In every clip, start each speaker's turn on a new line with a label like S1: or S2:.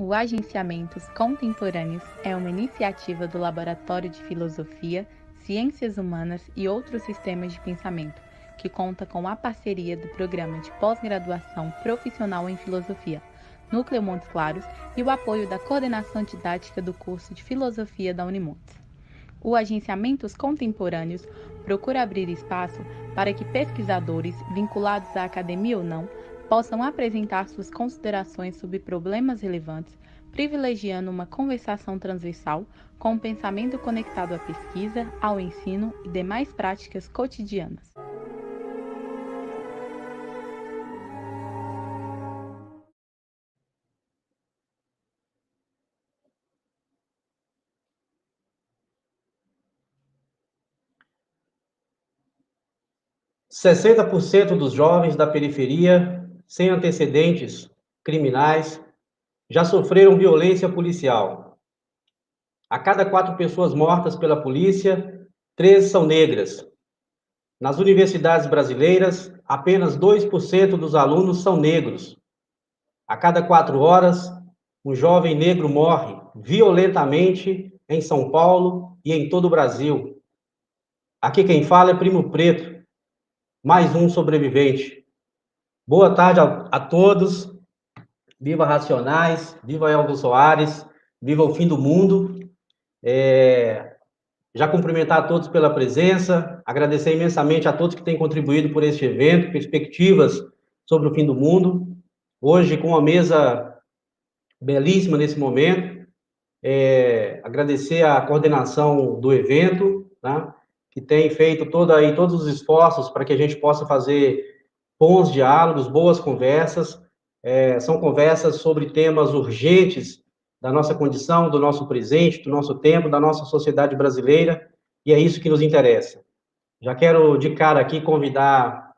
S1: O Agenciamentos Contemporâneos é uma iniciativa do Laboratório de Filosofia, Ciências Humanas e outros sistemas de pensamento, que conta com a parceria do Programa de Pós-Graduação Profissional em Filosofia, Núcleo Montes Claros, e o apoio da Coordenação Didática do curso de Filosofia da Unimontes. O Agenciamentos Contemporâneos procura abrir espaço para que pesquisadores, vinculados à academia ou não, possam apresentar suas considerações sobre problemas relevantes, privilegiando uma conversação transversal com um pensamento conectado à pesquisa, ao ensino e demais práticas cotidianas.
S2: Sessenta por cento dos jovens da periferia, sem antecedentes criminais, já sofreram violência policial. A cada 4 pessoas mortas pela polícia, 3 são negras. Nas universidades brasileiras, apenas 2% dos alunos são negros. A cada 4 horas, um jovem negro morre violentamente em São Paulo e em todo o Brasil. Aqui quem fala é Primo Preto, mais um sobrevivente. Boa tarde a todos. Viva Racionais, viva Elvis Soares, viva o fim do mundo. Já cumprimentar a todos pela presença, agradecer imensamente a todos que têm contribuído por este evento, perspectivas sobre o fim do mundo. Hoje, com uma mesa belíssima nesse momento, agradecer a coordenação do evento, né, que tem feito todos os esforços para que a gente possa fazer bons diálogos, boas conversas. São conversas sobre temas urgentes da nossa condição, do nosso presente, do nosso tempo, da nossa sociedade brasileira, e é isso que nos interessa. Já quero, de cara aqui, convidar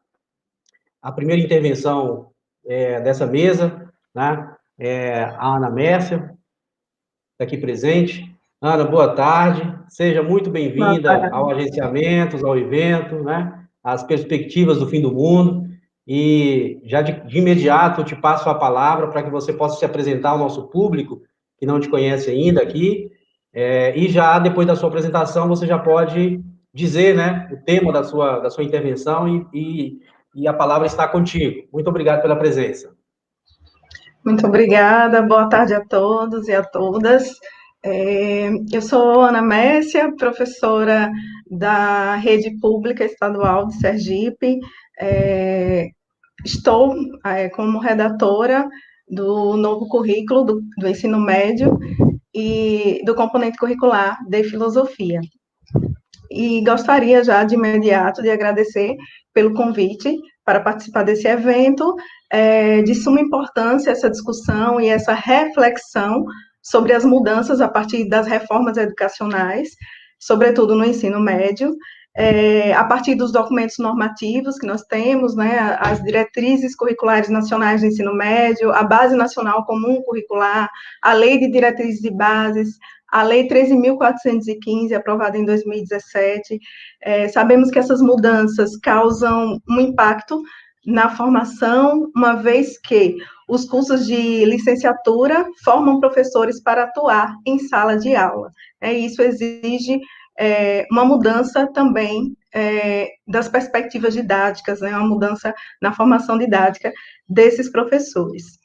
S2: a primeira intervenção dessa mesa, né? A Ana Mércia, aqui presente. Ana, boa tarde, seja muito bem-vinda ao Agenciamentos, ao evento, né? As perspectivas do fim do mundo. E já de imediato eu te passo a palavra para que você possa se apresentar ao nosso público, que não te conhece ainda aqui, e já depois da sua apresentação você já pode dizer, né, o tema da sua intervenção e a palavra está contigo. Muito obrigado pela presença.
S3: Muito obrigada, boa tarde a todos e a todas. Eu sou Ana Mércia, professora da Rede Pública Estadual de Sergipe. Estou como redatora do novo currículo do ensino médio e do componente curricular de filosofia. E gostaria já de imediato de agradecer pelo convite para participar desse evento. De suma importância essa discussão e essa reflexão sobre as mudanças a partir das reformas educacionais, sobretudo no ensino médio, a partir dos documentos normativos que nós temos, né, as diretrizes curriculares nacionais do ensino médio, a Base Nacional Comum Curricular, a Lei de Diretrizes e Bases, a Lei 13.415, aprovada em 2017. Sabemos que essas mudanças causam um impacto na formação, uma vez que os cursos de licenciatura formam professores para atuar em sala de aula. Isso exige uma mudança também das perspectivas didáticas, né, uma mudança na formação didática desses professores.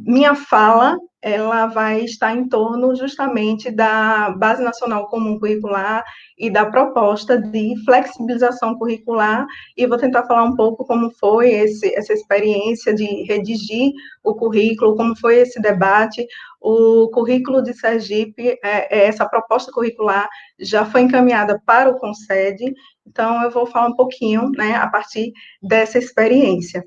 S3: Minha fala, ela vai estar em torno justamente da Base Nacional Comum Curricular e da proposta de flexibilização curricular, e vou tentar falar um pouco como foi essa experiência de redigir o currículo, como foi esse debate. O currículo de Sergipe, essa proposta curricular já foi encaminhada para o CONSED, então eu vou falar um pouquinho, né, a partir dessa experiência.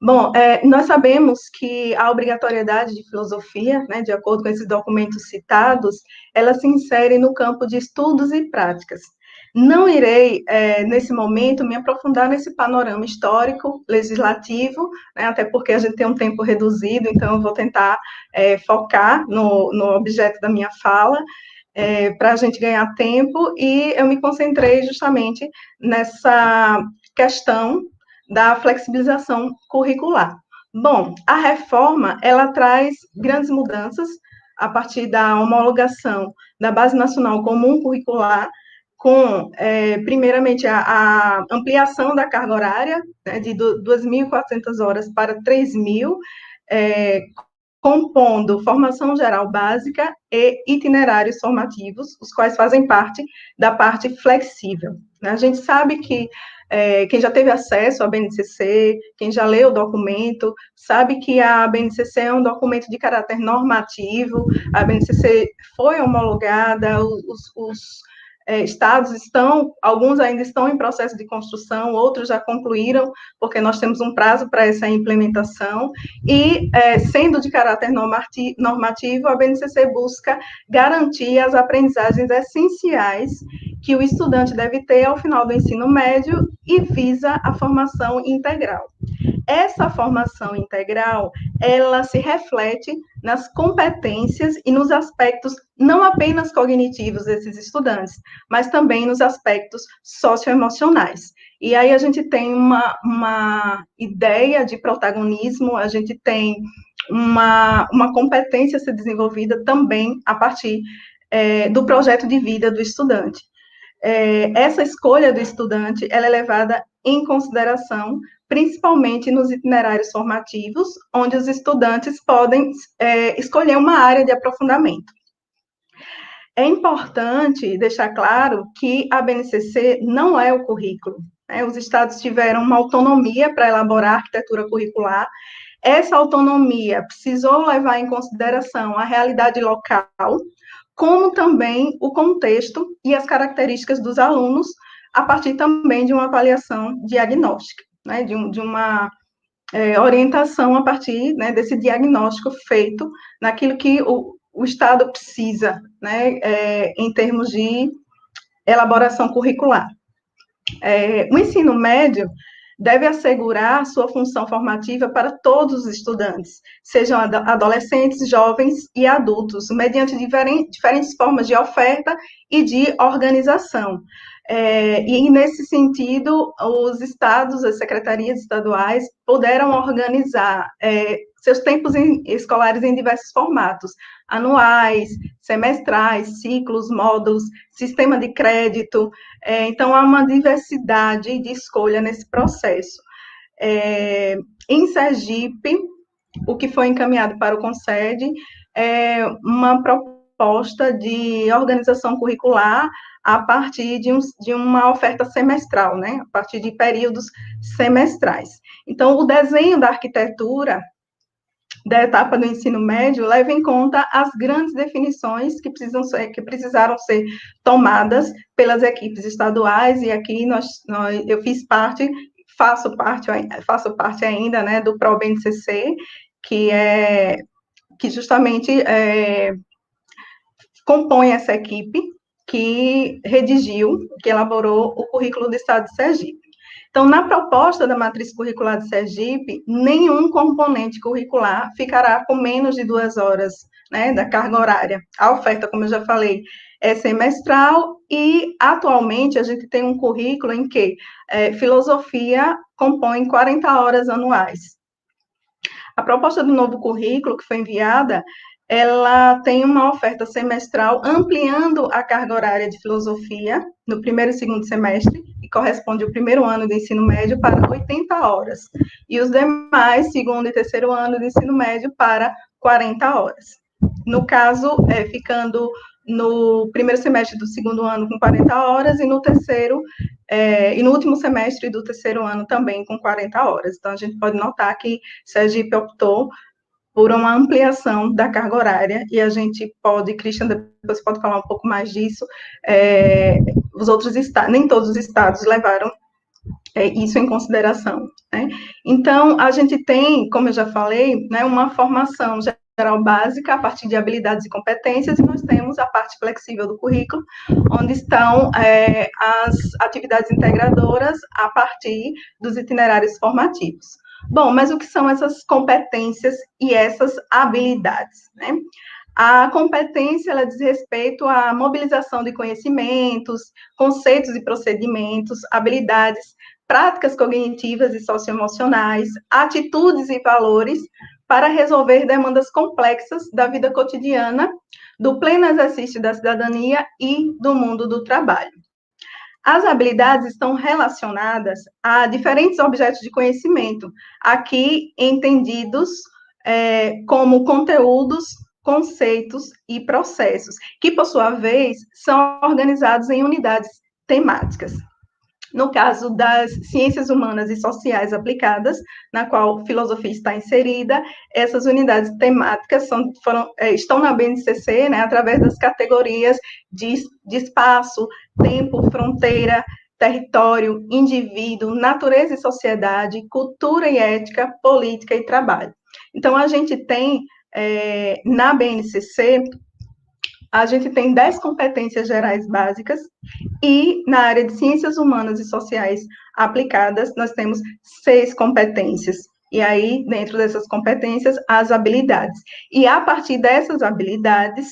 S3: Bom, nós sabemos que a obrigatoriedade de filosofia, né, de acordo com esses documentos citados, ela se insere no campo de estudos e práticas. Não irei, nesse momento, me aprofundar nesse panorama histórico, legislativo, né, até porque a gente tem um tempo reduzido, então eu vou tentar focar no objeto da minha fala, para a gente ganhar tempo, e eu me concentrei justamente nessa questão da flexibilização curricular. Bom, a reforma, ela traz grandes mudanças a partir da homologação da Base Nacional Comum Curricular, com, primeiramente, a ampliação da carga horária, né, de 2.400 horas para 3.000, compondo formação geral básica e itinerários formativos, os quais fazem parte da parte flexível. A gente sabe que quem já teve acesso à BNCC, quem já leu o documento, sabe que a BNCC é um documento de caráter normativo, a BNCC foi homologada, os estados alguns ainda estão em processo de construção, outros já concluíram, porque nós temos um prazo para essa implementação, e, sendo de caráter normativo, a BNCC busca garantir as aprendizagens essenciais que o estudante deve ter ao final do ensino médio e visa a formação integral. Essa formação integral, ela se reflete nas competências e nos aspectos não apenas cognitivos desses estudantes, mas também nos aspectos socioemocionais. E aí a gente tem uma ideia de protagonismo, a gente tem uma competência a ser desenvolvida também a partir do projeto de vida do estudante. Essa escolha do estudante, ela é levada em consideração, principalmente nos itinerários formativos, onde os estudantes podem escolher uma área de aprofundamento. É importante deixar claro que a BNCC não é o currículo, né? Os estados tiveram uma autonomia para elaborar a arquitetura curricular. Essa autonomia precisou levar em consideração a realidade local, como também o contexto e as características dos alunos, a partir também de uma avaliação diagnóstica, né, de uma orientação a partir, né, desse diagnóstico feito naquilo que o Estado precisa, né, em termos de elaboração curricular. O ensino médio deve assegurar sua função formativa para todos os estudantes, sejam adolescentes, jovens e adultos, mediante diferentes formas de oferta e de organização. E, nesse sentido, os estados, as secretarias estaduais, puderam organizar seus tempos escolares em diversos formatos, anuais, semestrais, ciclos, módulos, sistema de crédito. Então, há uma diversidade de escolha nesse processo. Em Sergipe, o que foi encaminhado para o CONSED é uma proposta de organização curricular a partir de uma oferta semestral, né? A partir de períodos semestrais. Então, o desenho da arquitetura da etapa do ensino médio leva em conta as grandes definições que precisaram ser tomadas pelas equipes estaduais, e aqui eu faço parte ainda, né, do ProBNCC, que justamente compõe essa equipe que redigiu, que elaborou o currículo do Estado de Sergipe. Então, na proposta da matriz curricular de Sergipe, nenhum componente curricular ficará com menos de 2 horas, né, da carga horária. A oferta, como eu já falei, é semestral, e atualmente a gente tem um currículo em que filosofia compõe 40 horas anuais. A proposta do novo currículo que foi enviada, ela tem uma oferta semestral ampliando a carga horária de filosofia no primeiro e segundo semestre, e corresponde ao primeiro ano do ensino médio, para 80 horas, e os demais, segundo e terceiro ano do ensino médio, para 40 horas. No caso, ficando no primeiro semestre do segundo ano com 40 horas, e no terceiro, e no último semestre do terceiro ano também com 40 horas. Então, a gente pode notar que Sergipe optou por uma ampliação da carga horária, e a gente pode, Christian, depois pode falar um pouco mais disso, os outros estados, nem todos os estados levaram isso em consideração, né? Então, a gente tem, como eu já falei, né, uma formação geral básica a partir de habilidades e competências, e nós temos a parte flexível do currículo, onde estão as atividades integradoras a partir dos itinerários formativos. Bom, mas o que são essas competências e essas habilidades, né? A competência, ela diz respeito à mobilização de conhecimentos, conceitos e procedimentos, habilidades práticas cognitivas e socioemocionais, atitudes e valores para resolver demandas complexas da vida cotidiana, do pleno exercício da cidadania e do mundo do trabalho. As habilidades estão relacionadas a diferentes objetos de conhecimento, aqui entendidos como conteúdos, conceitos e processos, que, por sua vez, são organizados em unidades temáticas. No caso das ciências humanas e sociais aplicadas, na qual filosofia está inserida, essas unidades temáticas estão na BNCC, né, através das categorias de espaço, tempo, fronteira, território, indivíduo, natureza e sociedade, cultura e ética, política e trabalho. Então, a gente tem, na BNCC, a gente tem 10 competências gerais básicas e na área de ciências humanas e sociais aplicadas, nós temos 6 competências. E aí, dentro dessas competências, as habilidades. E a partir dessas habilidades,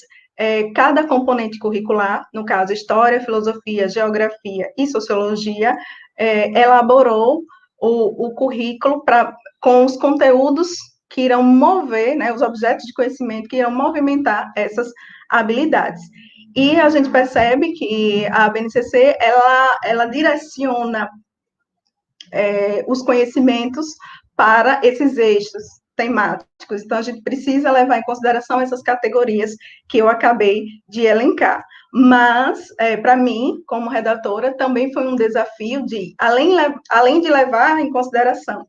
S3: cada componente curricular, no caso, História, Filosofia, Geografia e Sociologia, elaborou o currículo com os conteúdos que irão mover, né, os objetos de conhecimento que irão movimentar essas habilidades. E a gente percebe que a BNCC, ela direciona os conhecimentos para esses eixos temáticos. Então, a gente precisa levar em consideração essas categorias que eu acabei de elencar. Mas, para mim, como redatora, também foi um desafio de, além de levar em consideração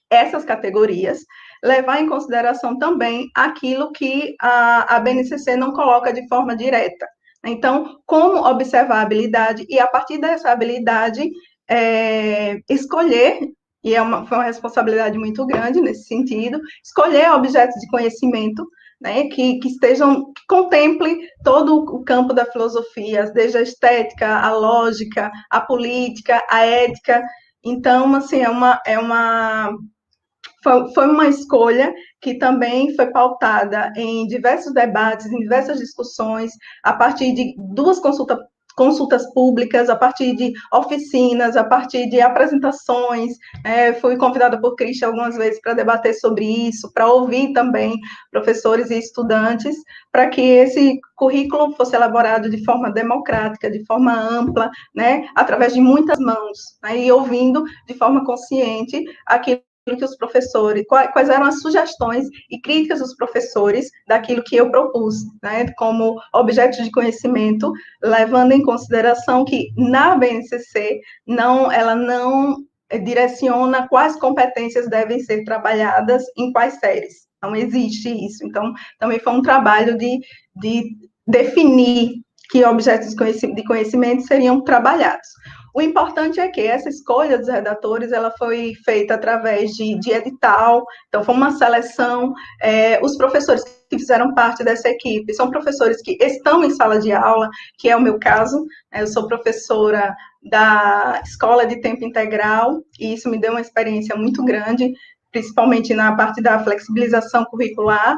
S3: essas categorias, levar em consideração também aquilo que a BNCC não coloca de forma direta. Então, como observar a habilidade e, a partir dessa habilidade, escolher, e foi uma responsabilidade muito grande nesse sentido, escolher objetos de conhecimento, né, que contemplem todo o campo da filosofia, desde a estética, a lógica, a política, a ética. Então, assim, foi uma escolha que também foi pautada em diversos debates, em diversas discussões, a partir de 2 consultas públicas, a partir de oficinas, a partir de apresentações. Fui convidada por Cristian algumas vezes para debater sobre isso, para ouvir também professores e estudantes, para que esse currículo fosse elaborado de forma democrática, de forma ampla, né, através de muitas mãos, né, e ouvindo de forma consciente aquilo que os professores, quais eram as sugestões e críticas dos professores daquilo que eu propus, né, como objetos de conhecimento, levando em consideração que na BNCC ela não direciona quais competências devem ser trabalhadas em quais séries. Não existe isso. Então, também foi um trabalho de definir que objetos de conhecimento seriam trabalhados. O importante é que essa escolha dos redatores, ela foi feita através de edital, então foi uma seleção. Os professores que fizeram parte dessa equipe são professores que estão em sala de aula, que é o meu caso. Eu sou professora da Escola de Tempo Integral, e isso me deu uma experiência muito grande, principalmente na parte da flexibilização curricular.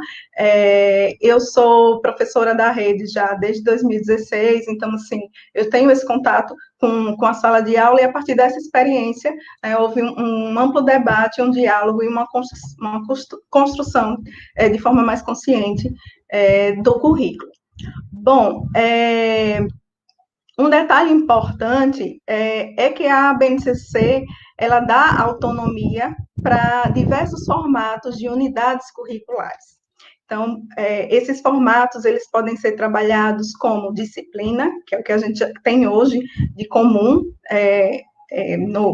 S3: Eu sou professora da rede já desde 2016, então, assim, eu tenho esse contato com a sala de aula, e a partir dessa experiência, houve um amplo debate, um diálogo e uma construção de forma mais consciente do currículo. Bom, um detalhe importante é que a BNCC, ela dá autonomia para diversos formatos de unidades curriculares. Então, esses formatos, eles podem ser trabalhados como disciplina, que é o que a gente tem hoje de comum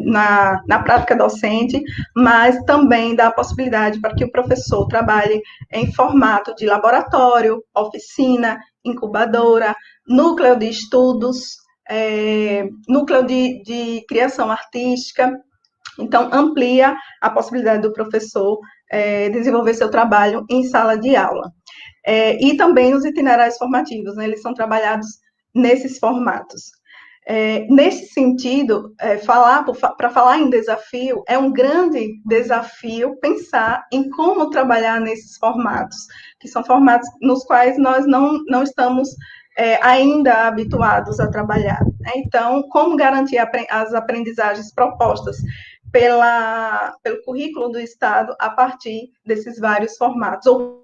S3: na prática docente, mas também dá a possibilidade para que o professor trabalhe em formato de laboratório, oficina, incubadora, núcleo de estudos, núcleo de criação artística. Então, amplia a possibilidade do professor desenvolver seu trabalho em sala de aula. E também os itinerários formativos, né, eles são trabalhados nesses formatos. Nesse sentido, para falar em desafio, é um grande desafio pensar em como trabalhar nesses formatos, que são formatos nos quais nós não estamos ainda habituados a trabalhar. Então, como garantir as aprendizagens propostas pelo currículo do Estado a partir desses vários formatos, ou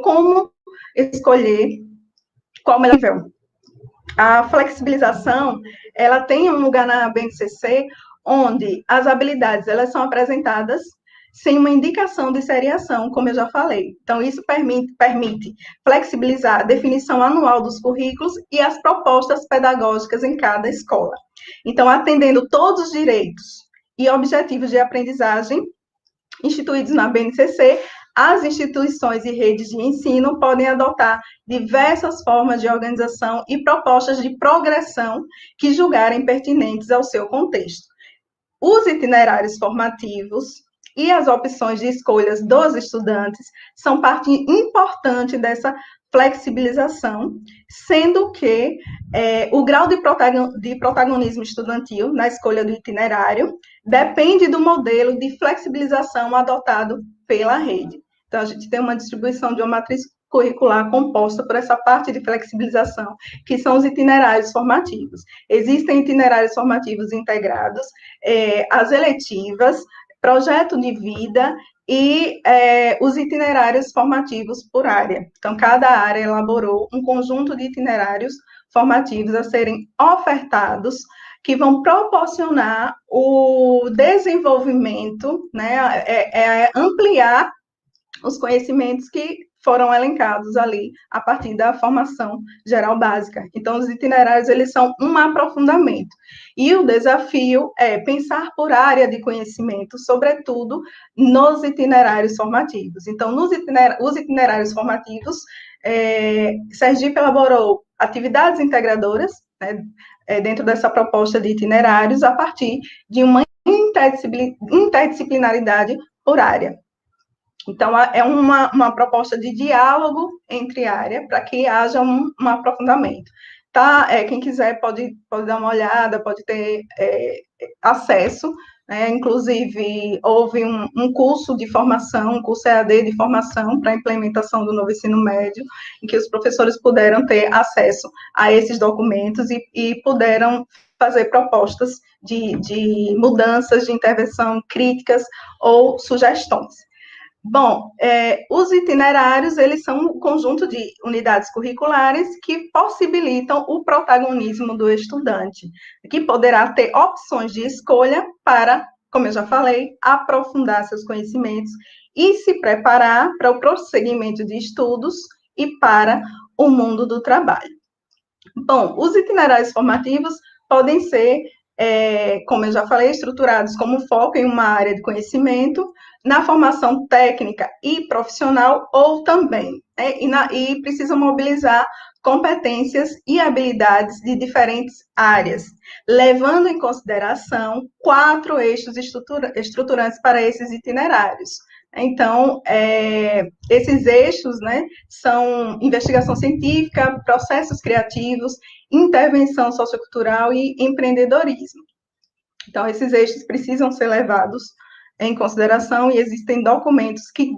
S3: como escolher qual melhor nível. A flexibilização, ela tem um lugar na BNCC onde as habilidades elas são apresentadas sem uma indicação de seriação, como eu já falei. Então, isso permite flexibilizar a definição anual dos currículos e as propostas pedagógicas em cada escola. Então, atendendo todos os direitos e objetivos de aprendizagem instituídos na BNCC, as instituições e redes de ensino podem adotar diversas formas de organização e propostas de progressão que julgarem pertinentes ao seu contexto. Os itinerários formativos e as opções de escolhas dos estudantes são parte importante dessa flexibilização, sendo que o grau de protagonismo estudantil na escolha do itinerário depende do modelo de flexibilização adotado pela rede. Então, a gente tem uma distribuição de uma matriz curricular composta por essa parte de flexibilização, que são os itinerários formativos. Existem itinerários formativos integrados, as eletivas, projeto de vida e os itinerários formativos por área. Então, cada área elaborou um conjunto de itinerários formativos a serem ofertados, que vão proporcionar o desenvolvimento, né, ampliar os conhecimentos que foram elencados ali a partir da formação geral básica. Então, os itinerários, eles são um aprofundamento. E o desafio é pensar por área de conhecimento, sobretudo nos itinerários formativos. Então, os itinerários formativos, Sergipe elaborou atividades integradoras, né, dentro dessa proposta de itinerários, a partir de uma interdisciplinaridade por área. Então, é uma proposta de diálogo entre área, para que haja um aprofundamento. Tá? Quem quiser pode dar uma olhada, pode ter acesso, né? Inclusive, houve um curso de formação, um curso EAD de formação para a implementação do novo ensino médio, em que os professores puderam ter acesso a esses documentos e puderam fazer propostas de mudanças, de intervenção, críticas ou sugestões. Bom, os itinerários, eles são um conjunto de unidades curriculares que possibilitam o protagonismo do estudante, que poderá ter opções de escolha para, como eu já falei, aprofundar seus conhecimentos e se preparar para o prosseguimento de estudos e para o mundo do trabalho. Bom, os itinerários formativos podem ser, como eu já falei, estruturados como foco em uma área de conhecimento, na formação técnica e profissional, ou também, e precisam mobilizar competências e habilidades de diferentes áreas, levando em consideração 4 eixos estruturantes para esses itinerários. Então, esses eixos, né, são investigação científica, processos criativos, intervenção sociocultural e empreendedorismo. Então, esses eixos precisam ser levados em consideração, e existem documentos que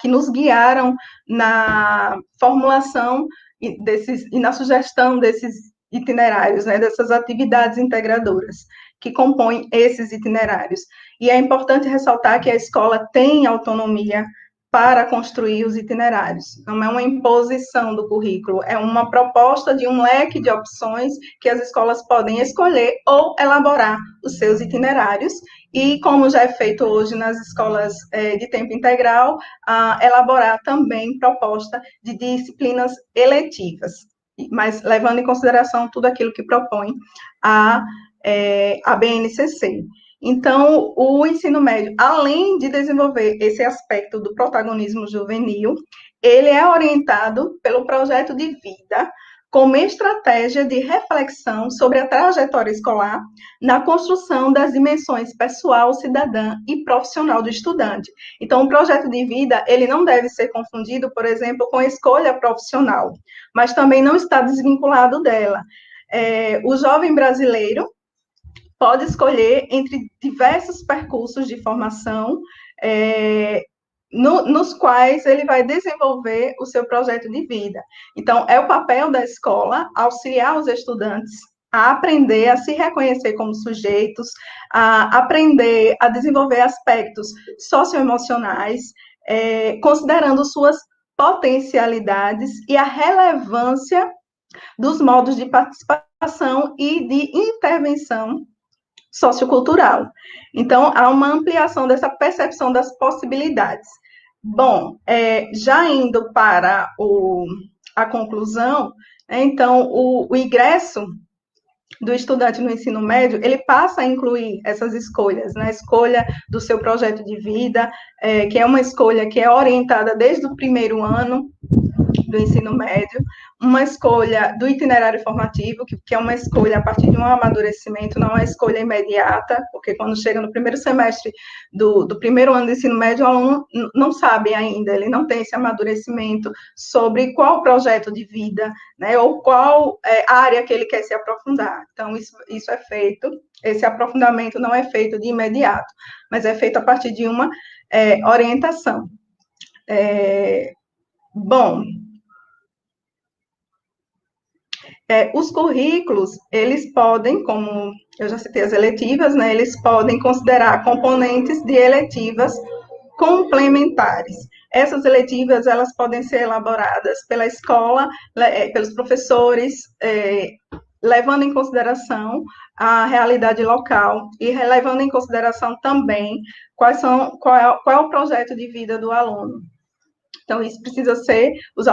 S3: nos guiaram na formulação e na sugestão desses itinerários, né, dessas atividades integradoras que compõem esses itinerários. E é importante ressaltar que a escola tem autonomia para construir os itinerários. Não é uma imposição do currículo, é uma proposta de um leque de opções que as escolas podem escolher ou elaborar os seus itinerários. E, como já é feito hoje nas escolas de tempo integral, elaborar também proposta de disciplinas eletivas, mas levando em consideração tudo aquilo que propõe a BNCC. Então, o ensino médio, além de desenvolver esse aspecto do protagonismo juvenil, ele é orientado pelo projeto de vida como estratégia de reflexão sobre a trajetória escolar na construção das dimensões pessoal, cidadã e profissional do estudante. Então, o projeto de vida, ele não deve ser confundido, por exemplo, com a escolha profissional, mas também não está desvinculado dela. O jovem brasileiro pode escolher entre diversos percursos de formação, nos quais ele vai desenvolver o seu projeto de vida. Então, é o papel da escola auxiliar os estudantes a aprender a se reconhecer como sujeitos, a aprender a desenvolver aspectos socioemocionais, considerando suas potencialidades e a relevância dos modos de participação e de intervenção sociocultural. Então, há uma ampliação dessa percepção das possibilidades. Bom, já indo para a conclusão, então, o ingresso do estudante no ensino médio, ele passa a incluir essas escolhas, né? A escolha do seu projeto de vida, que é uma escolha que é orientada desde o primeiro ano do ensino médio, uma escolha do itinerário formativo, que é uma escolha a partir de um amadurecimento, não é uma escolha imediata, porque quando chega no primeiro semestre do primeiro ano do ensino médio, o aluno não sabe ainda, ele não tem esse amadurecimento sobre qual projeto de vida, né, ou qual área que ele quer se aprofundar. Então, isso é feito, esse aprofundamento não é feito de imediato, mas é feito a partir de uma orientação. Bom, os currículos, eles podem, como eu já citei as eletivas, né, eles podem considerar componentes de eletivas complementares. Essas eletivas, elas podem ser elaboradas pela escola, pelos professores, levando em consideração a realidade local e levando em consideração também qual é o projeto de vida do aluno. Então, isso precisa ser, os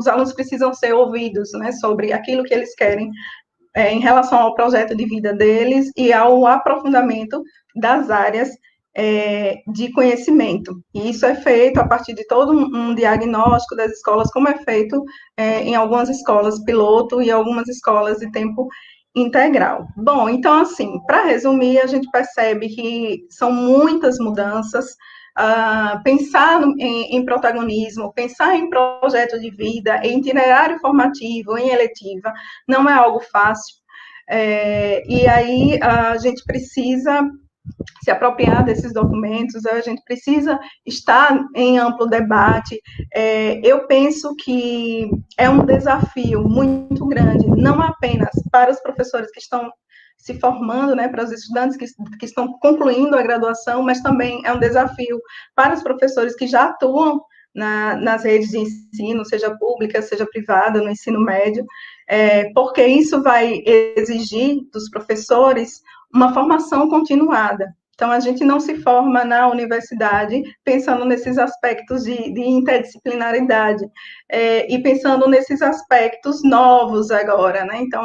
S3: alunos precisam ser ouvidos, né, sobre aquilo que eles querem em relação ao projeto de vida deles e ao aprofundamento das áreas de conhecimento. E isso é feito a partir de todo um diagnóstico das escolas, como é feito em algumas escolas piloto e algumas escolas de tempo integral. Bom, então, assim, para resumir, a gente percebe que são muitas mudanças. Pensar em protagonismo, pensar em projeto de vida, em itinerário formativo, em eletiva, não é algo fácil. E aí a gente precisa se apropriar desses documentos, a gente precisa estar em amplo debate. Eu penso que é um desafio muito grande, não apenas para os professores que estão se formando, né, para os estudantes que estão concluindo a graduação, mas também é um desafio para os professores que já atuam nas redes de ensino, seja pública, seja privada, no ensino médio, porque isso vai exigir dos professores uma formação continuada. Então, a gente não se forma na universidade pensando nesses aspectos de interdisciplinaridade e pensando nesses aspectos novos agora, né? Então,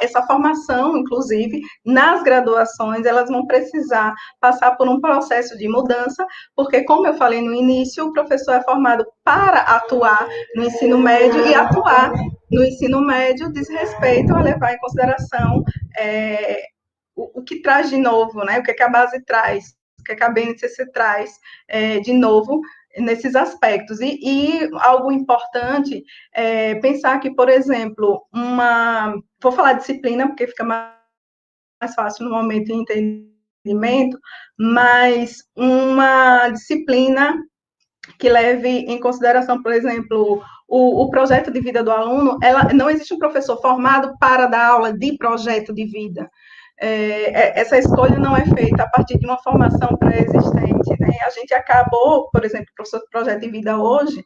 S3: essa formação, inclusive, nas graduações, elas vão precisar passar por um processo de mudança, porque, como eu falei no início, o professor é formado para atuar no ensino médio, e atuar no ensino médio diz respeito a levar em consideração o que traz de novo, né? O que a base traz, o que a BNCC traz de novo nesses aspectos. E algo importante é pensar que, por exemplo, vou falar disciplina, porque fica mais fácil no momento de entendimento, mas uma disciplina que leve em consideração, por exemplo, o projeto de vida do aluno. Não existe um professor formado para dar aula de projeto de vida. Essa escolha não é feita a partir de uma formação pré-existente, né? A gente acabou, por exemplo, o professor de projeto de vida hoje,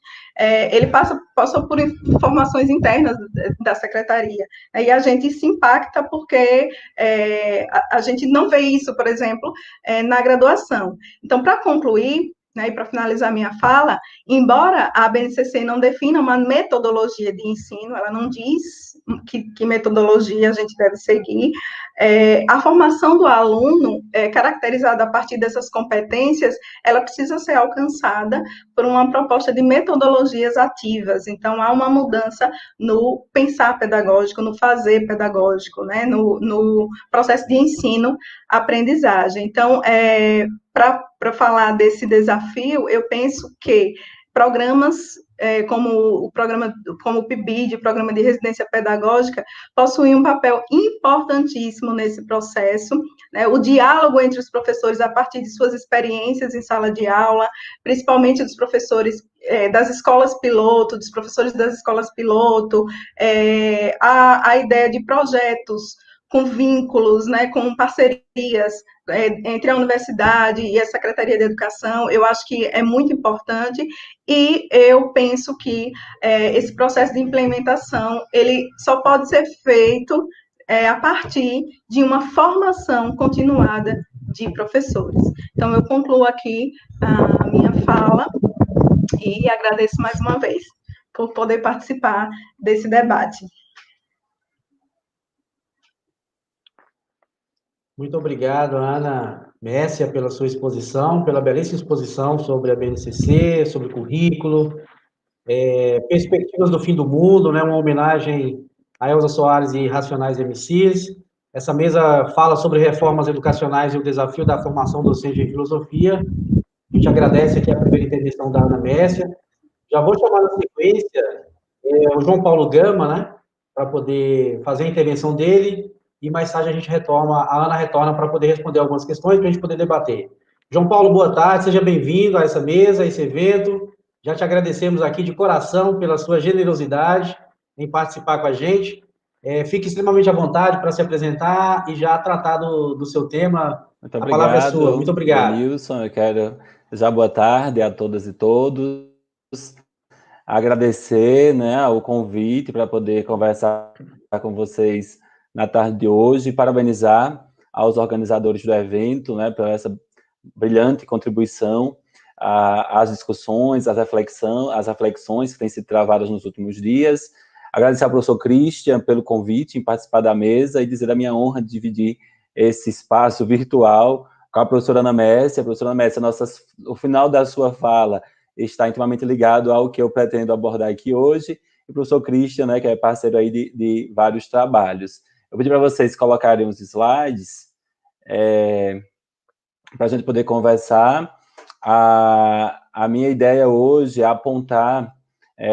S3: ele passou por informações internas da secretaria, e a gente se impacta porque a gente não vê isso, por exemplo, na graduação. Então, para concluir, né, e para finalizar minha fala, embora a BNCC não defina uma metodologia de ensino, ela não diz que metodologia a gente deve seguir, a formação do aluno, caracterizada a partir dessas competências, ela precisa ser alcançada por uma proposta de metodologias ativas. Então, há uma mudança no pensar pedagógico, no fazer pedagógico, né, no processo de ensino-aprendizagem. Então, para falar desse desafio, eu penso que programas como o programa, como o PIBID, Programa de Residência Pedagógica, possuem um papel importantíssimo nesse processo, né? O diálogo entre os professores a partir de suas experiências em sala de aula, principalmente dos professores das escolas piloto, dos professores das escolas piloto, a ideia de projetos com vínculos, né, com parcerias entre a universidade e a Secretaria de Educação, eu acho que é muito importante, e eu penso que esse processo de implementação, ele só pode ser feito a partir de uma formação continuada de professores. Então, eu concluo aqui a minha fala e agradeço mais uma vez por poder participar desse debate.
S2: Muito obrigado, Ana Messia, pela sua exposição, pela belíssima exposição sobre a BNCC, sobre o currículo, perspectivas do fim do mundo, né, uma homenagem a Elza Soares e Racionais MCs. Essa mesa fala sobre reformas educacionais e o desafio da formação docente em filosofia. A gente agradece aqui a primeira intervenção da Ana Messia. Já vou chamar na sequência o João Paulo Gama, né, para poder fazer a intervenção dele, e mais tarde a gente retoma, a Ana retorna para poder responder algumas questões, para a gente poder debater. João Paulo, boa tarde, seja bem-vindo a essa mesa, a esse evento. Já te agradecemos aqui de coração pela sua generosidade em participar com a gente. Fique extremamente à vontade para se apresentar e já tratar do seu tema.
S4: Muito
S2: obrigado, a palavra é sua.
S4: Muito
S2: obrigado.
S4: Denilson, eu quero já boa tarde a todas e todos. Agradecer, né, o convite para poder conversar com vocês na tarde de hoje e parabenizar aos organizadores do evento, né, por essa brilhante contribuição às discussões, às reflexões que têm sido travadas nos últimos dias. Agradecer ao professor Christian pelo convite em participar da mesa e dizer a minha honra de dividir esse espaço virtual com a professora Ana Messia. A professora Ana Messia, o final da sua fala está intimamente ligado ao que eu pretendo abordar aqui hoje, e o professor Christian, né, que é parceiro aí de vários trabalhos. Eu pedi para vocês colocarem os slides para a gente poder conversar. A minha ideia hoje é apontar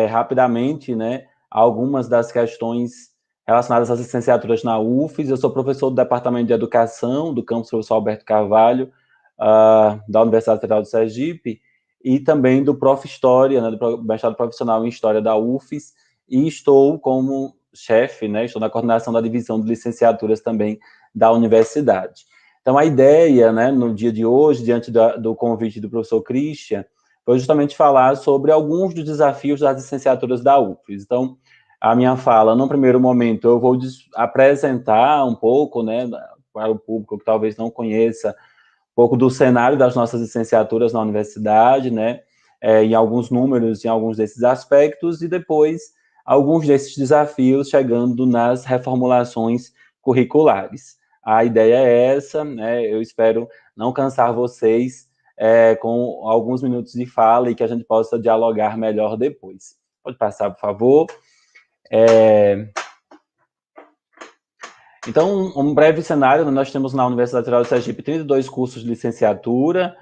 S4: rapidamente, né, algumas das questões relacionadas às licenciaturas na UFES. Eu sou professor do Departamento de Educação do campus Professor Alberto Carvalho, da Universidade Federal de Sergipe, e também do Prof. História, né, do mestrado profissional em História da UFES, e estou como chefe, né, estou na coordenação da divisão de licenciaturas também da universidade. Então, a ideia, né, no dia de hoje, diante do convite do professor Christian, foi justamente falar sobre alguns dos desafios das licenciaturas da UFES. Então, a minha fala, no primeiro momento, eu vou apresentar um pouco, né, para o público que talvez não conheça, um pouco do cenário das nossas licenciaturas na universidade, né, em alguns números, em alguns desses aspectos, e depois alguns desses desafios chegando nas reformulações curriculares. A ideia é essa, né, eu espero não cansar vocês com alguns minutos de fala e que a gente possa dialogar melhor depois. Pode passar, por favor. Então, um breve cenário, nós temos na Universidade Federal de Sergipe 32 cursos de licenciatura,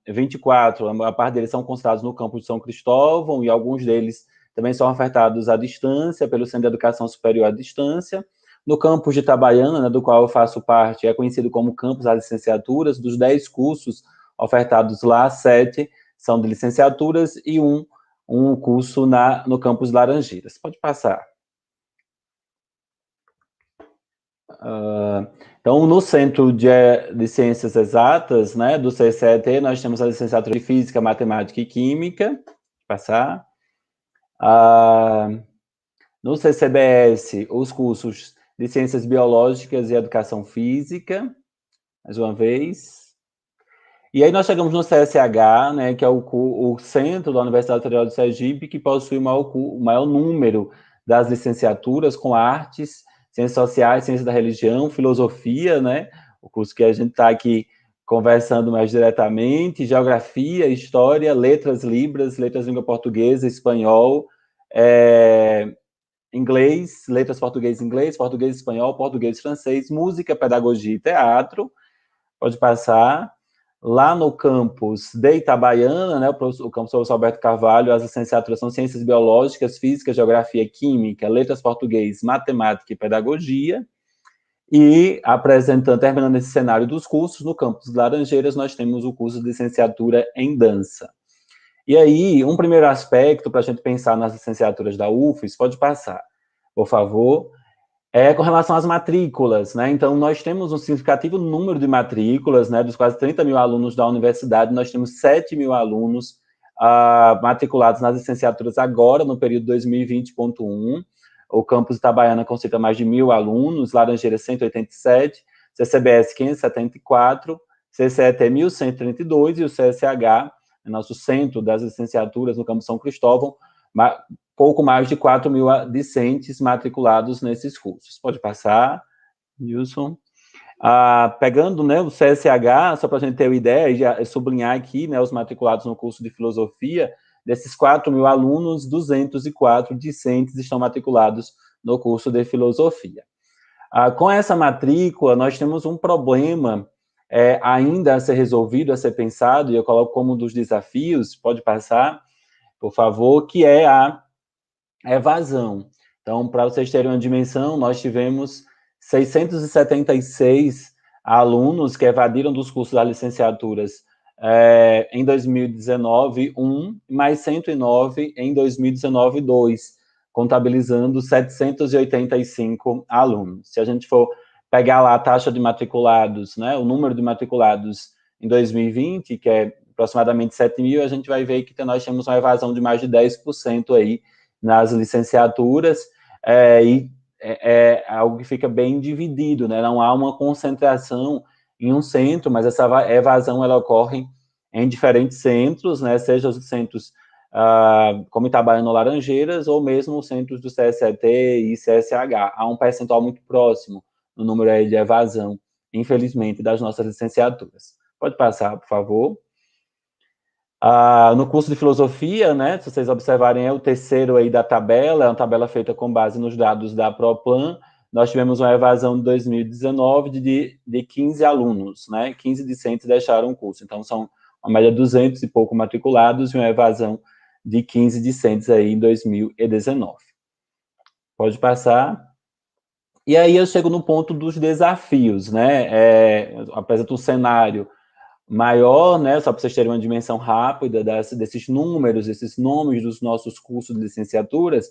S4: 24, a parte deles são concentrados no campus de São Cristóvão, e alguns deles também são ofertados à distância, pelo Centro de Educação Superior à Distância. No campus de Itabaiana, né, do qual eu faço parte, é conhecido como campus das licenciaturas. Dos 10 cursos ofertados lá, 7 são de licenciaturas e um curso no campus Laranjeiras. Pode passar. Então, no Centro de Ciências Exatas, né, do CCET, nós temos a licenciatura de Física, Matemática e Química. Passar. No CCBS, os cursos de Ciências Biológicas e Educação Física, mais uma vez. E aí nós chegamos no CSH, né, que é o centro da Universidade Federal de Sergipe, que possui o maior número das licenciaturas com artes, ciências sociais, ciência da religião, filosofia, né, o curso que a gente está aqui conversando mais diretamente, geografia, história, letras libras, letras língua portuguesa, espanhol, inglês, letras português e inglês, português e espanhol, português e francês, música, pedagogia e teatro. Pode passar. lá no campus de Itabaiana, né, o campus professor Alberto Carvalho, as licenciaturas são Ciências Biológicas, Física, Geografia, Química, Letras Português, Matemática e Pedagogia. E terminando esse cenário dos cursos, no campus de Laranjeiras, nós temos o curso de licenciatura em dança. E aí, um primeiro aspecto para a gente pensar nas licenciaturas da UFES, pode passar, por favor, é com relação às matrículas, né? Então, nós temos um significativo número de matrículas, né? Dos quase 30 mil alunos da universidade, nós temos 7 mil alunos matriculados nas licenciaturas agora, no período 2020.1. O campus Itabaiana concentra mais de 1.000 alunos, Laranjeiras 187, CCBS 574, CCET 1.132 e o CSH, nosso centro das licenciaturas no campus São Cristóvão, pouco mais de 4 mil discentes matriculados nesses cursos. Pode passar, Wilson. Pegando, né, o CSH, só para a gente ter uma ideia, e já sublinhar aqui, né, os matriculados no curso de filosofia, desses 4 mil alunos, 204 discentes estão matriculados no curso de filosofia. Com essa matrícula, nós temos um problema ainda a ser resolvido, a ser pensado, e eu coloco como um dos desafios, pode passar, por favor, que é a evasão. Então, para vocês terem uma dimensão, nós tivemos 676 alunos que evadiram dos cursos das licenciaturas em 2019, mais 109 em 2019, 2, contabilizando 785 alunos. Se a gente for pegar lá a taxa de matriculados, né, o número de matriculados em 2020, que é aproximadamente 7 mil, a gente vai ver que nós temos uma evasão de mais de 10% aí nas licenciaturas, e é algo que fica bem dividido, né? Não há uma concentração em um centro, mas essa evasão ela ocorre em diferentes centros, né? Seja os centros como Itabaiana ou Laranjeiras, ou mesmo os centros do CSET e CSH. Há um percentual muito próximo no número aí de evasão, infelizmente, das nossas licenciaturas. Pode passar, por favor. No curso de filosofia, né, se vocês observarem, é o terceiro aí da tabela, é uma tabela feita com base nos dados da Proplan. Nós tivemos uma evasão de 2019 de 15 alunos, né, 15 discentes deixaram o curso, então são uma média de 200 e pouco matriculados e uma evasão de 15 discentes aí em 2019. Pode passar. E aí eu chego no ponto dos desafios, né, apresenta um cenário maior, né, só para vocês terem uma dimensão rápida desses números, esses nomes dos nossos cursos de licenciaturas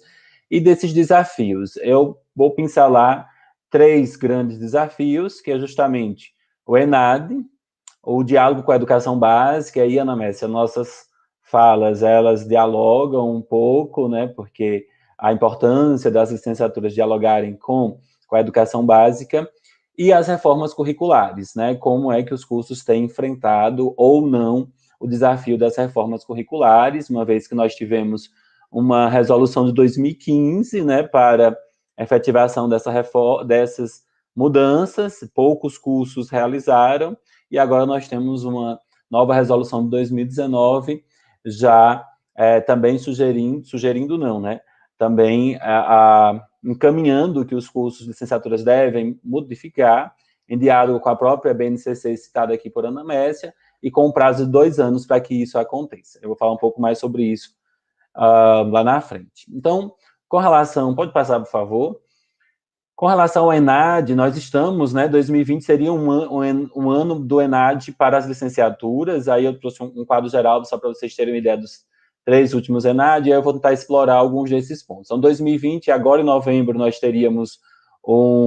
S4: e desses desafios. Eu vou pincelar 3 grandes desafios, que é justamente o ENAD, o diálogo com a educação básica, e aí, Ana Messia, nossas falas, elas dialogam um pouco, né, porque a importância das licenciaturas dialogarem com a educação básica, e as reformas curriculares, né? Como é que os cursos têm enfrentado ou não o desafio das reformas curriculares, uma vez que nós tivemos uma resolução de 2015, né, para efetivação dessas mudanças, poucos cursos realizaram, e agora nós temos uma nova resolução de 2019, já também sugerindo não, né? Também encaminhando que os cursos de licenciaturas devem modificar, em diálogo com a própria BNCC, citada aqui por Ana Messia, e com um prazo de 2 anos para que isso aconteça. Eu vou falar um pouco mais sobre isso lá na frente. Então, com relação... Pode passar, por favor. Com relação ao ENAD, nós estamos, né, 2020 seria um ano do ENAD para as licenciaturas, aí eu trouxe um quadro geral, só para vocês terem uma ideia dos 3 últimos ENAD, e aí eu vou tentar explorar alguns desses pontos. Então, 2020, agora em novembro, nós teríamos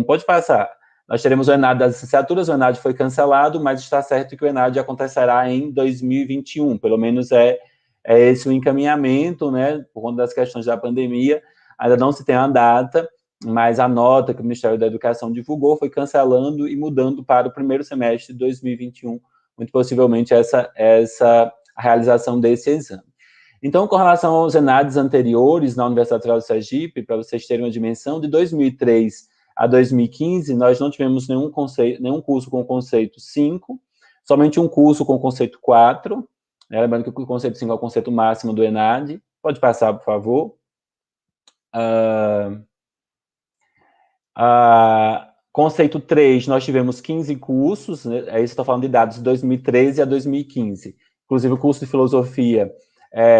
S4: Pode passar. Nós teremos o ENAD das licenciaturas, o ENAD foi cancelado, mas está certo que o ENAD acontecerá em 2021, pelo menos é esse o encaminhamento, né, por conta das questões da pandemia, ainda não se tem a data, mas a nota que o Ministério da Educação divulgou foi cancelando e mudando para o primeiro semestre de 2021, muito possivelmente a realização desse exame. Então, com relação aos ENADs anteriores na Universidade Federal do Sergipe, para vocês terem uma dimensão, de 2003 a 2015, nós não tivemos nenhum curso com conceito 5, somente um curso com conceito 4, né? Lembrando que o conceito 5 é o conceito máximo do ENAD. Pode passar, por favor. Conceito 3, nós tivemos 15 cursos, né? Aí estou falando de dados de 2013 a 2015. Inclusive, o curso de filosofia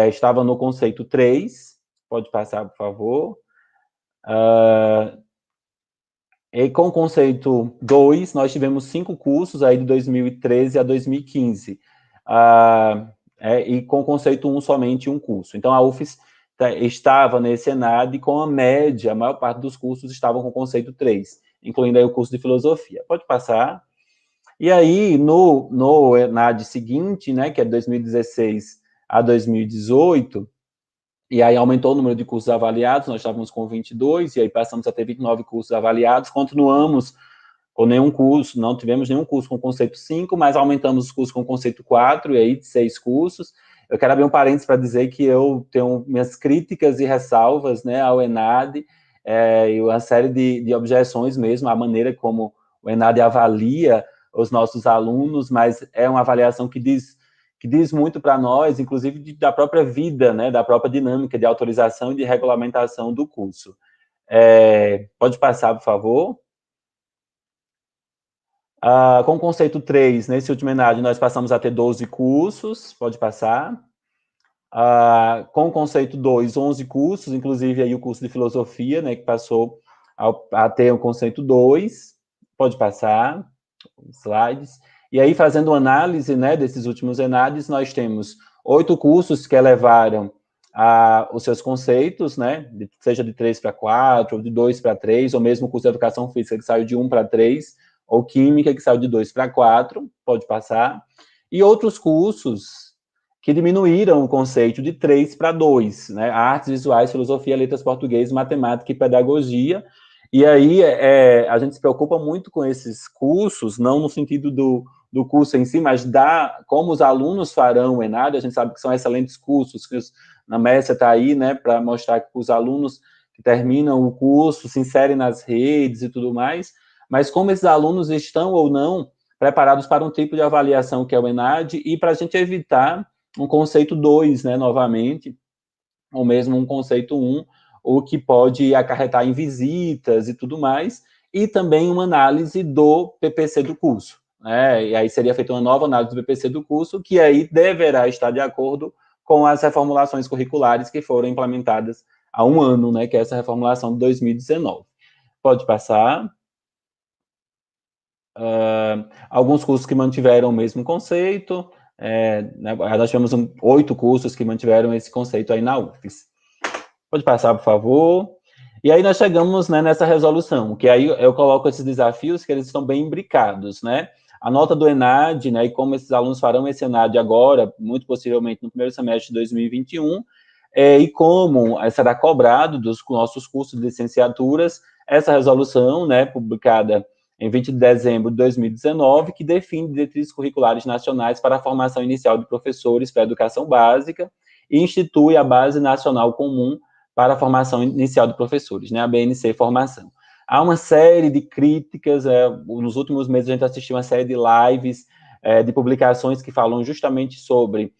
S4: estava no conceito 3. Pode passar, por favor. E com o conceito 2, nós tivemos 5 cursos aí de 2013 a 2015. E com o conceito 1, somente um curso. Então, a UFES estava nesse ENAD com a média, a maior parte dos cursos estavam com o conceito 3, incluindo aí o curso de filosofia. Pode passar. E aí, no ENAD seguinte, né, que é 2016 a 2018, e aí aumentou o número de cursos avaliados, nós estávamos com 22, e aí passamos a ter 29 cursos avaliados, continuamos com nenhum curso, não tivemos nenhum curso com conceito 5, mas aumentamos os cursos com conceito 4, e aí de 6 cursos. Eu quero abrir um parênteses para dizer que eu tenho minhas críticas e ressalvas, né, ao ENAD, e uma série de objeções mesmo, à maneira como o ENAD avalia os nossos alunos, mas é uma avaliação que diz muito para nós, inclusive da própria vida, né, da própria dinâmica de autorização e de regulamentação do curso. Pode passar, por favor. Com o conceito 3, nesse último ENAD, nós passamos a ter 12 cursos, pode passar. Com o conceito 2, 11 cursos, inclusive aí o curso de filosofia, né, que passou a ter o conceito 2, pode passar, slides. E aí, fazendo uma análise, né, desses últimos ENADs, nós temos 8 cursos que elevaram os seus conceitos, né, seja de 3 para 4, ou de 2 para 3, ou mesmo o curso de educação física que saiu de 1 para 3, ou química que saiu de 2 para 4, pode passar. E outros cursos que diminuíram o conceito de 3 para 2, né, artes visuais, filosofia, letras, português, matemática e pedagogia. E aí a gente se preocupa muito com esses cursos, não no sentido do curso em si, mas como os alunos farão o ENAD. A gente sabe que são excelentes cursos, que na Mércia está aí, né, para mostrar que os alunos que terminam o curso se inserem nas redes e tudo mais, mas como esses alunos estão ou não preparados para um tipo de avaliação que é o ENAD, e para a gente evitar um conceito 2, né, novamente, ou mesmo um conceito 1, o que pode acarretar em visitas e tudo mais, e também uma análise do PPC do curso, né? E aí seria feita uma nova análise do PPC do curso, que aí deverá estar de acordo com as reformulações curriculares que foram implementadas há um ano, né, que é essa reformulação de 2019. Pode passar. Alguns cursos que mantiveram o mesmo conceito, nós tivemos 8 cursos que mantiveram esse conceito aí na UFES. Pode passar, por favor. E aí nós chegamos, né, nessa resolução, que aí eu coloco esses desafios que eles estão bem imbricados, né? A nota do ENAD, né, e como esses alunos farão esse ENAD agora, muito possivelmente no primeiro semestre de 2021, e como será cobrado dos nossos cursos de licenciaturas, essa resolução, né, publicada em 20 de dezembro de 2019, que define diretrizes curriculares nacionais para a formação inicial de professores para a educação básica e institui a Base Nacional Comum para a formação inicial de professores, né, a BNC Formação. Há uma série de críticas, nos últimos meses a gente assistiu uma série de lives, de publicações que falam justamente sobre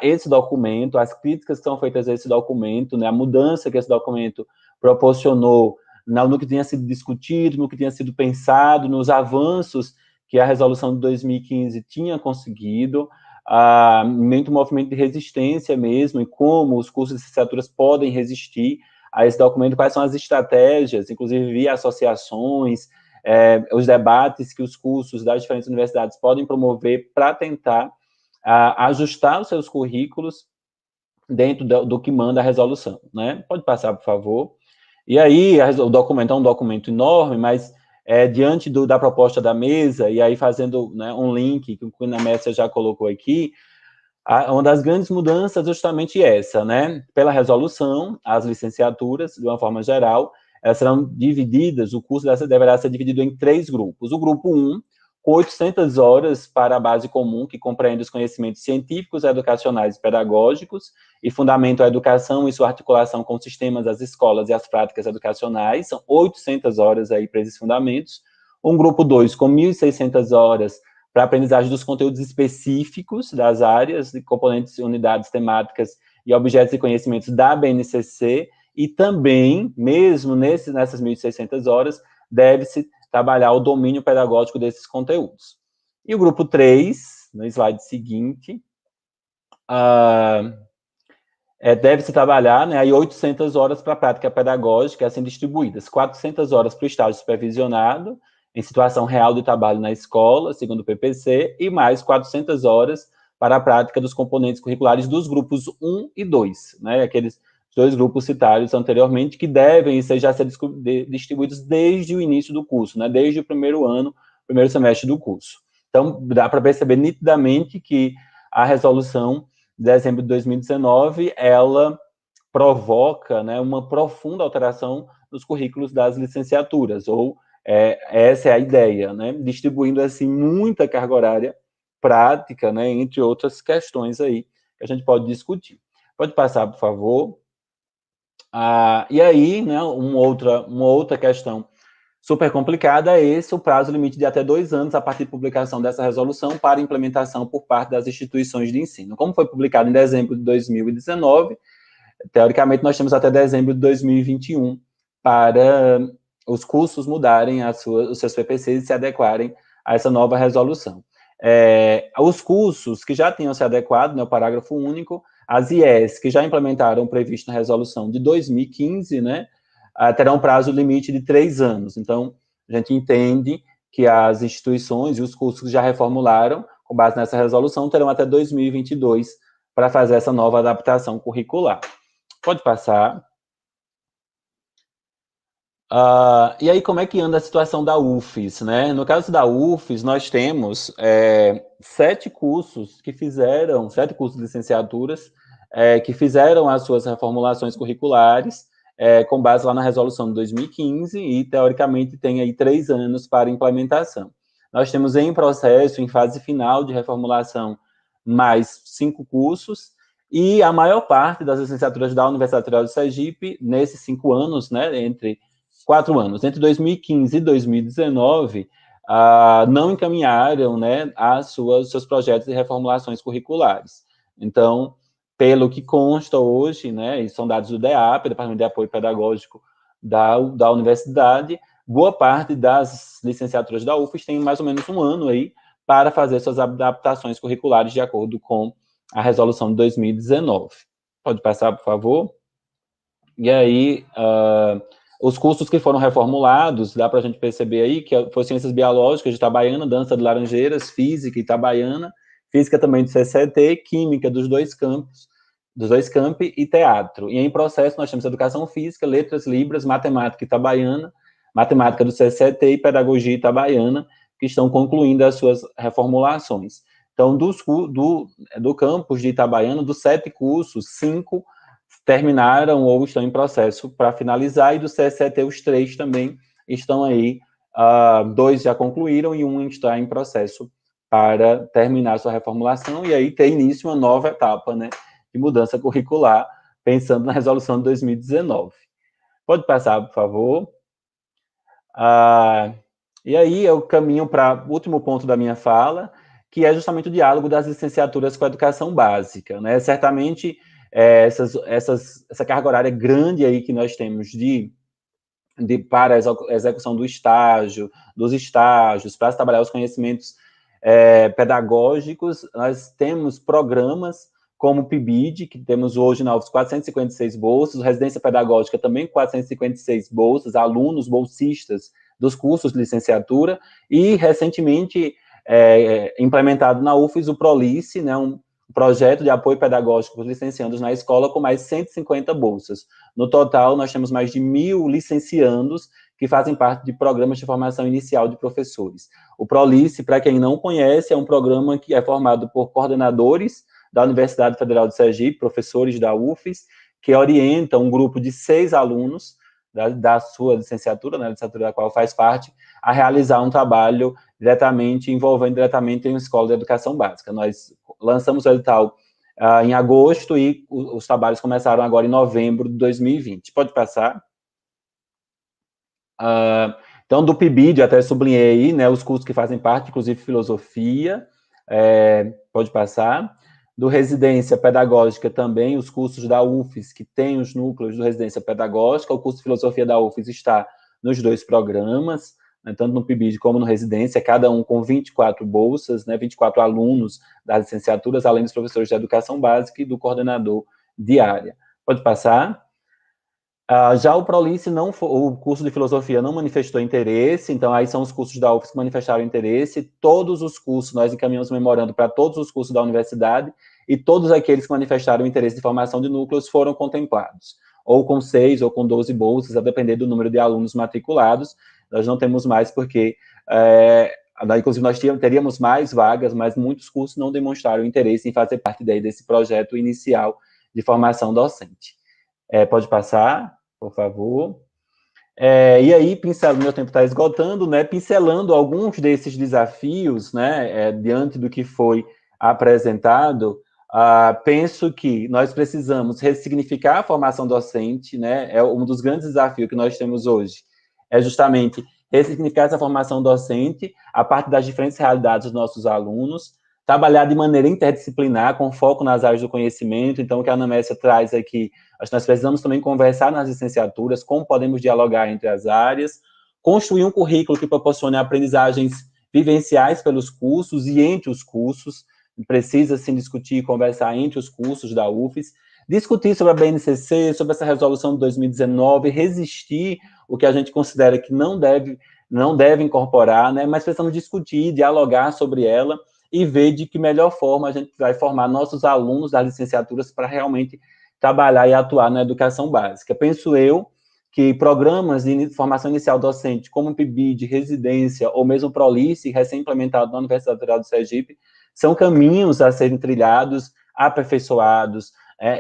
S4: esse documento, as críticas que são feitas a esse documento, né, a mudança que esse documento proporcionou no que tinha sido discutido, no que tinha sido pensado, nos avanços que a resolução de 2015 tinha conseguido, muito movimento de resistência mesmo, e como os cursos de licenciaturas podem resistir a esse documento, quais são as estratégias, inclusive via associações, os debates que os cursos das diferentes universidades podem promover para tentar ajustar os seus currículos dentro do que manda a resolução, né? Pode passar, por favor. E aí, o documento é um documento enorme, mas diante da proposta da mesa, e aí fazendo, né, um link que o Cunha Mércia já colocou aqui, uma das grandes mudanças é justamente essa, né? Pela resolução, as licenciaturas, de uma forma geral, elas serão divididas, o curso deverá ser dividido em 3 grupos. O grupo 1, com 800 horas para a base comum, que compreende os conhecimentos científicos, educacionais e pedagógicos, e fundamenta a educação e sua articulação com os sistemas das escolas e as práticas educacionais. São 800 horas aí para esses fundamentos. Um grupo 2, com 1.600 horas para a aprendizagem dos conteúdos específicos das áreas, de componentes, unidades temáticas e objetos e conhecimentos da BNCC, e também, mesmo nessas 1.600 horas, deve-se trabalhar o domínio pedagógico desses conteúdos. E o grupo 3, no slide seguinte, deve-se trabalhar, né, aí 800 horas para a prática pedagógica, assim distribuídas, 400 horas para o estágio supervisionado, em situação real de trabalho na escola, segundo o PPC, e mais 400 horas para a prática dos componentes curriculares dos grupos 1 e 2, né, aqueles 2 grupos citados anteriormente, que devem já ser distribuídos desde o início do curso, né, desde o primeiro semestre do curso. Então, dá para perceber nitidamente que a resolução de dezembro de 2019, ela provoca, né, uma profunda alteração nos currículos das licenciaturas, ou essa é a ideia, né, distribuindo, assim, muita carga horária prática, né, entre outras questões aí que a gente pode discutir. Pode passar, por favor. E aí, né, uma outra questão super complicada é o prazo limite de até 2 anos a partir da publicação dessa resolução para implementação por parte das instituições de ensino. Como foi publicado em dezembro de 2019, teoricamente nós temos até dezembro de 2021 para os cursos mudarem os seus PPCs e se adequarem a essa nova resolução. Os cursos que já tinham se adequado, né, o parágrafo único, as IES que já implementaram o previsto na resolução de 2015, né, terão um prazo limite de 3 anos. Então, a gente entende que as instituições e os cursos que já reformularam, com base nessa resolução, terão até 2022 para fazer essa nova adaptação curricular. Pode passar. E aí, como é que anda a situação da UFES, né? No caso da UFES, nós temos 7 cursos de licenciaturas, que fizeram as suas reformulações curriculares, com base lá na resolução de 2015, e, teoricamente, tem aí 3 anos para implementação. Nós temos em processo, em fase final de reformulação, mais 5 cursos, e a maior parte das licenciaturas da Universidade Federal de Sergipe, nesses 5 anos, né, entre 4 anos, entre 2015 e 2019, não encaminharam, né, seus projetos de reformulações curriculares. Então, pelo que consta hoje, né, e são dados do DEAP, Departamento de Apoio Pedagógico da Universidade, boa parte das licenciaturas da UFES tem mais ou menos 1 ano aí para fazer suas adaptações curriculares de acordo com a resolução de 2019. Pode passar, por favor? E aí, os cursos que foram reformulados, dá para a gente perceber aí que foi Ciências Biológicas de Itabaiana, Dança de Laranjeiras, Física Itabaiana, Física também do CCT, Química dos 2 campi e Teatro. E em processo nós temos Educação Física, Letras, Libras, Matemática Itabaiana, Matemática do CCT e Pedagogia Itabaiana, que estão concluindo as suas reformulações. Então, do campus de Itabaiana, dos 7 cursos, 5 terminaram ou estão em processo para finalizar, e do CSET os 3 também estão aí, 2 já concluíram e 1 está em processo para terminar sua reformulação, e aí ter início uma nova etapa, né, de mudança curricular, pensando na resolução de 2019. Pode passar, por favor. E aí eu caminho para o último ponto da minha fala, que é justamente o diálogo das licenciaturas com a educação básica, né? Certamente, essa carga horária grande aí que nós temos para a execução dos estágios, para trabalhar os conhecimentos pedagógicos, nós temos programas como o PIBID, que temos hoje na UFES 456 bolsas, residência pedagógica também 456 bolsas, alunos bolsistas dos cursos de licenciatura, e recentemente implementado na UFES o PROLICE, né, um projeto de apoio pedagógico para os licenciandos na escola, com mais 150 bolsas. No total, nós temos mais de 1.000 licenciandos que fazem parte de programas de formação inicial de professores. O PROLICE, para quem não conhece, é um programa que é formado por coordenadores da Universidade Federal de Sergipe, professores da UFES, que orientam um grupo de 6 alunos da sua licenciatura, né, licenciatura da qual faz parte, a realizar um trabalho envolvendo diretamente em uma escola de educação básica. Nós lançamos o edital em agosto e os trabalhos começaram agora em novembro de 2020. Pode passar. Então, do PIBID, até sublinhei aí, né, os cursos que fazem parte, inclusive filosofia, pode passar. Do residência pedagógica também, os cursos da UFES, que tem os núcleos do residência pedagógica, o curso de filosofia da UFES está nos 2 programas, né, tanto no PIBID como no Residência, cada um com 24 bolsas, né, 24 alunos das licenciaturas, além dos professores de educação básica e do coordenador de área. Pode passar. Já o ProLice, o curso de filosofia não manifestou interesse, então aí são os cursos da UFES que manifestaram interesse. Todos os cursos, nós encaminhamos memorando para todos os cursos da universidade, e todos aqueles que manifestaram interesse de formação de núcleos foram contemplados, ou com 6 ou com 12 bolsas, a depender do número de alunos matriculados. Nós não temos mais porque, inclusive nós teríamos mais vagas, mas muitos cursos não demonstraram interesse em fazer parte desse projeto inicial de formação docente. Pode passar, por favor. E aí, meu tempo está esgotando, né, pincelando alguns desses desafios, né, diante do que foi apresentado, penso que nós precisamos ressignificar a formação docente, né, um dos grandes desafios que nós temos hoje, é justamente ressignificar essa formação docente a partir das diferentes realidades dos nossos alunos, trabalhar de maneira interdisciplinar, com foco nas áreas do conhecimento. Então, o que a Ana Messia traz aqui, acho que nós precisamos também conversar nas licenciaturas, como podemos dialogar entre as áreas, construir um currículo que proporcione aprendizagens vivenciais pelos cursos e entre os cursos, precisa, sim, discutir e conversar entre os cursos da UFES, discutir sobre a BNCC, sobre essa resolução de 2019, resistir o que a gente considera que não deve incorporar, né, mas precisamos discutir, dialogar sobre ela, e ver de que melhor forma a gente vai formar nossos alunos das licenciaturas para realmente trabalhar e atuar na educação básica. Penso eu que programas de formação inicial docente, como o PIBID, Residência, ou mesmo o ProLice, recém-implementado na Universidade Federal do Sergipe, são caminhos a serem trilhados, aperfeiçoados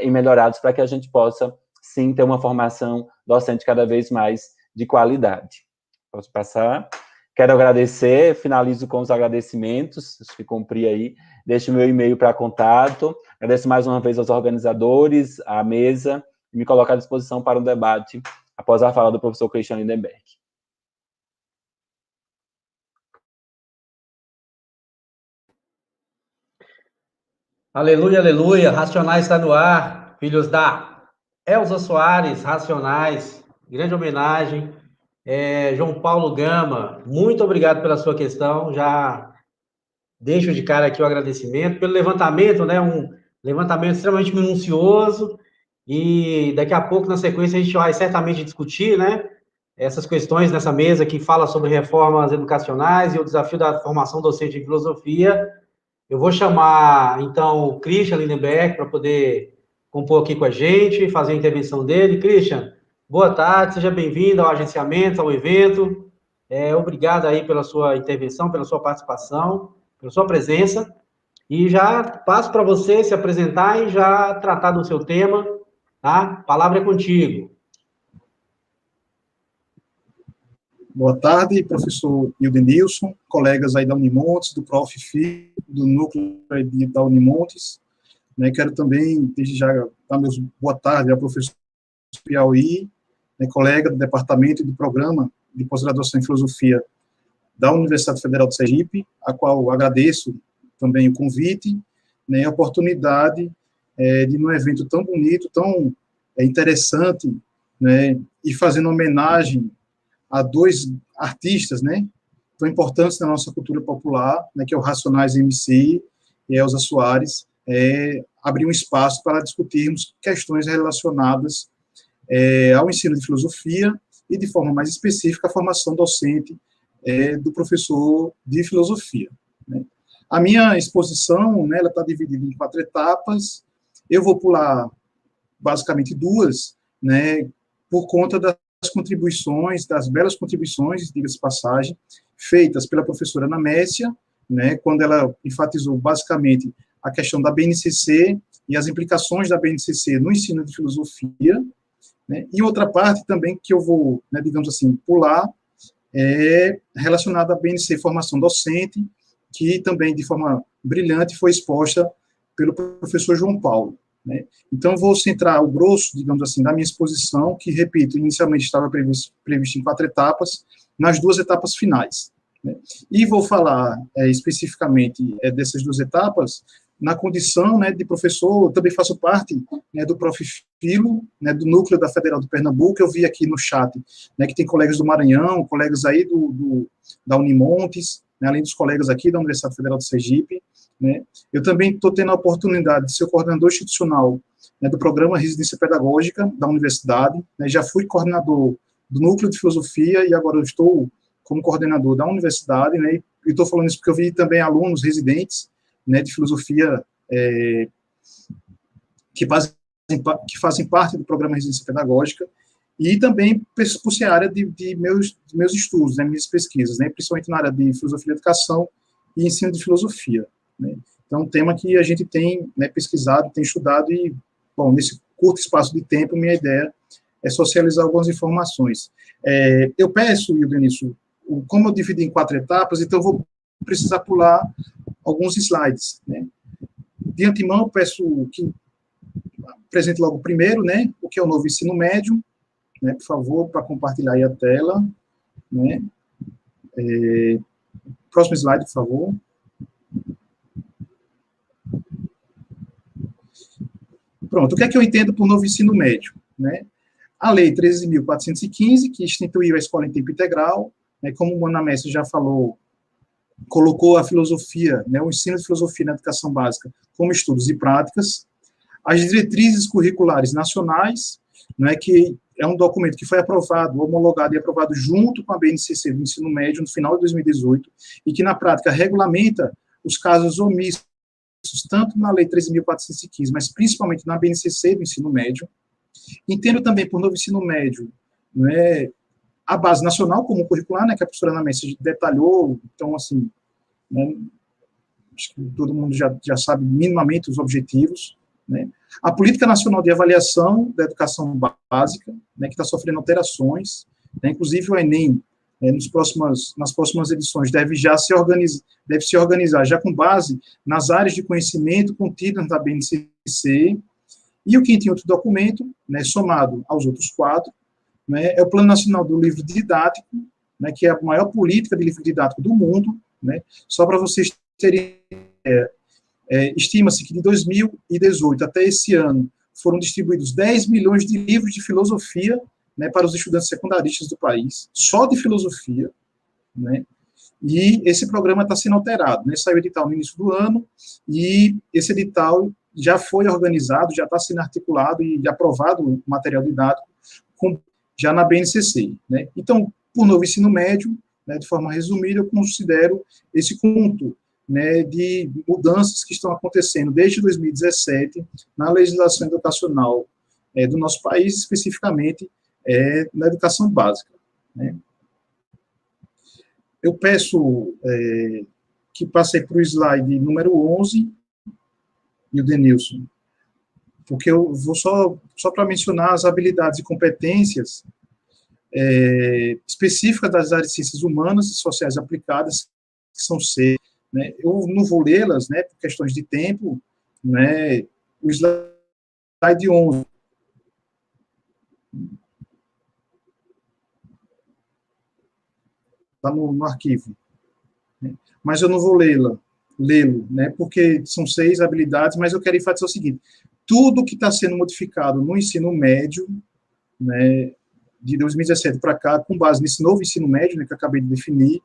S4: e melhorados para que a gente possa, sim, ter uma formação docente cada vez mais de qualidade. Posso passar? Quero agradecer, finalizo com os agradecimentos, acho que cumpri aí, deixo meu e-mail para contato, agradeço mais uma vez aos organizadores, à mesa, e me coloco à disposição para um debate após a fala do professor Christian Lindenberg.
S2: Aleluia, aleluia, Racionais está no ar, filhos da Elza Soares, Racionais, grande homenagem. João Paulo Gama, muito obrigado pela sua questão, já deixo de cara aqui o agradecimento pelo levantamento, né, um levantamento extremamente minucioso, e daqui a pouco, na sequência, a gente vai certamente discutir, né, essas questões nessa mesa que fala sobre reformas educacionais e o desafio da formação docente em filosofia. Eu vou chamar, então, o Christian Lindenberg para poder compor aqui com a gente, fazer a intervenção dele. Christian, boa tarde, seja bem-vindo ao agenciamento, ao evento. Obrigado aí pela sua intervenção, pela sua participação, pela sua presença. E já passo para você se apresentar e já tratar do seu tema, tá? A palavra é contigo.
S5: Boa tarde, professor Ildenilson, colegas aí da Unimontes, do Prof.Fi, do núcleo da Unimontes. Quero também, desde já, dar meus boa tarde ao professor Piauí, colega do departamento e do programa de pós-graduação em filosofia da Universidade Federal do Sergipe, a qual agradeço também o convite, a oportunidade de, num evento tão bonito, tão interessante, e fazendo homenagem a dois artistas, tão importantes na nossa cultura popular, que é o Racionais MC e Elza Soares, abrir um espaço para discutirmos questões relacionadas ao ensino de filosofia e, de forma mais específica, a formação docente do professor de filosofia. A minha exposição, ela está dividida em 4 etapas. Eu vou pular, basicamente, 2, por conta das contribuições, das belas contribuições, diga-se passagem, feitas pela professora Ana Messia, quando ela enfatizou, basicamente, a questão da BNCC e as implicações da BNCC no ensino de filosofia, e outra parte também que eu vou, digamos assim, pular, relacionada à BNC Formação Docente, que também, de forma brilhante, foi exposta pelo professor João Paulo. Então, vou centrar o grosso, digamos assim, da minha exposição, que, repito, inicialmente estava previsto em 4 etapas, nas 2 etapas finais. E vou falar especificamente dessas 2 etapas, na condição, né, de professor, eu também faço parte, né, do Profifilo, né, do Núcleo da Federal do Pernambuco. Eu vi aqui no chat, né, que tem colegas do Maranhão, colegas aí da Unimontes, né, além dos colegas aqui da Universidade Federal do Sergipe, né. Eu também estou tendo a oportunidade de ser coordenador institucional, né, do programa Residência Pedagógica da universidade, né. Já fui coordenador do Núcleo de Filosofia e agora eu estou como coordenador da universidade, né, e estou falando isso porque eu vi também alunos residentes, né, de filosofia, que fazem parte do programa Residência Pedagógica, e também por ser área de meus estudos, né, minhas pesquisas, né, principalmente na área de filosofia da educação e ensino de filosofia, né. Então, um tema que a gente tem, né, pesquisado, tem estudado, e, bom, nesse curto espaço de tempo, minha ideia é socializar algumas informações. Eu peço, Ildenício, como eu dividi em 4 etapas, então eu vou precisar pular alguns slides, né. De antemão, eu peço que apresente logo primeiro, né, o que é o novo ensino médio, né, por favor, para compartilhar aí a tela, né. Próximo slide, por favor. Pronto, o que é que eu entendo por novo ensino médio, né? A Lei 13.415, que instituiu a escola em tempo integral, né, como o Ana Mestre já falou, colocou a filosofia, né, o ensino de filosofia na educação básica como estudos e práticas, as diretrizes curriculares nacionais, né, que é um documento que foi aprovado, homologado e aprovado junto com a BNCC do ensino médio no final de 2018, e que na prática regulamenta os casos omissos, tanto na Lei 13.415, mas principalmente na BNCC do ensino médio. Entendo também por novo ensino médio, né, a base nacional como curricular, né, que a professora Ana Mestre detalhou, então, assim, né, acho que todo mundo já sabe minimamente os objetivos, né. A Política Nacional de Avaliação da Educação Básica, né, que está sofrendo alterações, né, inclusive o Enem, nas próximas edições, deve se organizar já com base nas áreas de conhecimento contidas na BNCC, e o quinto e outro documento, né, somado aos outros 4, né, é o Plano Nacional do Livro Didático, né, que é a maior política de livro didático do mundo, né. Só para vocês terem estima-se que de 2018 até esse ano foram distribuídos 10 milhões de livros de filosofia, né, para os estudantes secundaristas do país, só de filosofia, né, e esse programa está sendo alterado, né, saiu edital no início do ano, e esse edital já foi organizado, já está sendo articulado e aprovado o material didático já na BNCC, né. Então, por novo ensino médio, né, de forma resumida, eu considero esse conjunto, né, de mudanças que estão acontecendo desde 2017 na legislação educacional do nosso país, especificamente na educação básica, né. Eu peço que passei para o slide número 11, e o Denilson, porque eu vou só para mencionar as habilidades e competências específicas das áreas de ciências humanas e sociais aplicadas, que são 6, né. Eu não vou lê-las, né, por questões de tempo, né. O slide 11. Está no arquivo, né, mas eu não vou lê-lo, né, porque são 6 habilidades, mas eu quero enfatizar o seguinte: tudo que está sendo modificado no ensino médio, né, de 2017 para cá, com base nesse novo ensino médio, né, que eu acabei de definir,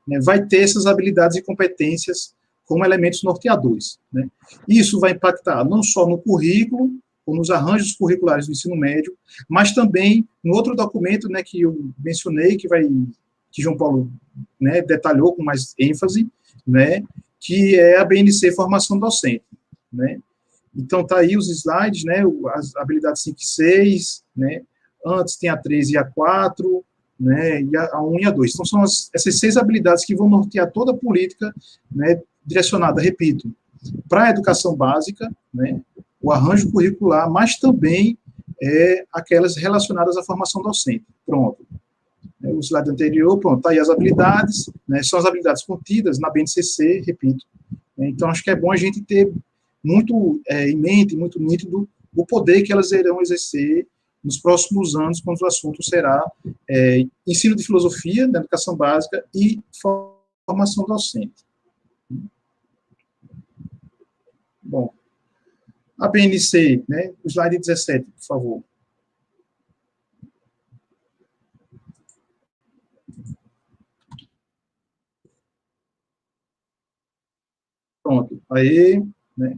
S5: né, vai ter essas habilidades e competências como elementos norteadores, né. Isso vai impactar não só no currículo, ou nos arranjos curriculares do ensino médio, mas também no outro documento, né, que eu mencionei, que João Paulo, né, detalhou com mais ênfase, né, que é a BNC Formação Docente, né. Então, tá aí os slides, né, as habilidades 5 e 6, né, antes tem a 3 e a 4, né, e a 1 e a 2. Então, são essas 6 habilidades que vão nortear toda a política, né, direcionada, repito, para a educação básica, né, o arranjo curricular, mas também aquelas relacionadas à formação docente. Pronto. O slide anterior, pronto, tá aí as habilidades, né, são as habilidades contidas na BNCC, repito. Então, acho que é bom a gente ter muito em mente, muito nítido, o poder que elas irão exercer nos próximos anos, quando o assunto será ensino de filosofia na educação básica e formação docente. Bom, a BNC, né, o slide 17, por favor. Pronto, aí, né,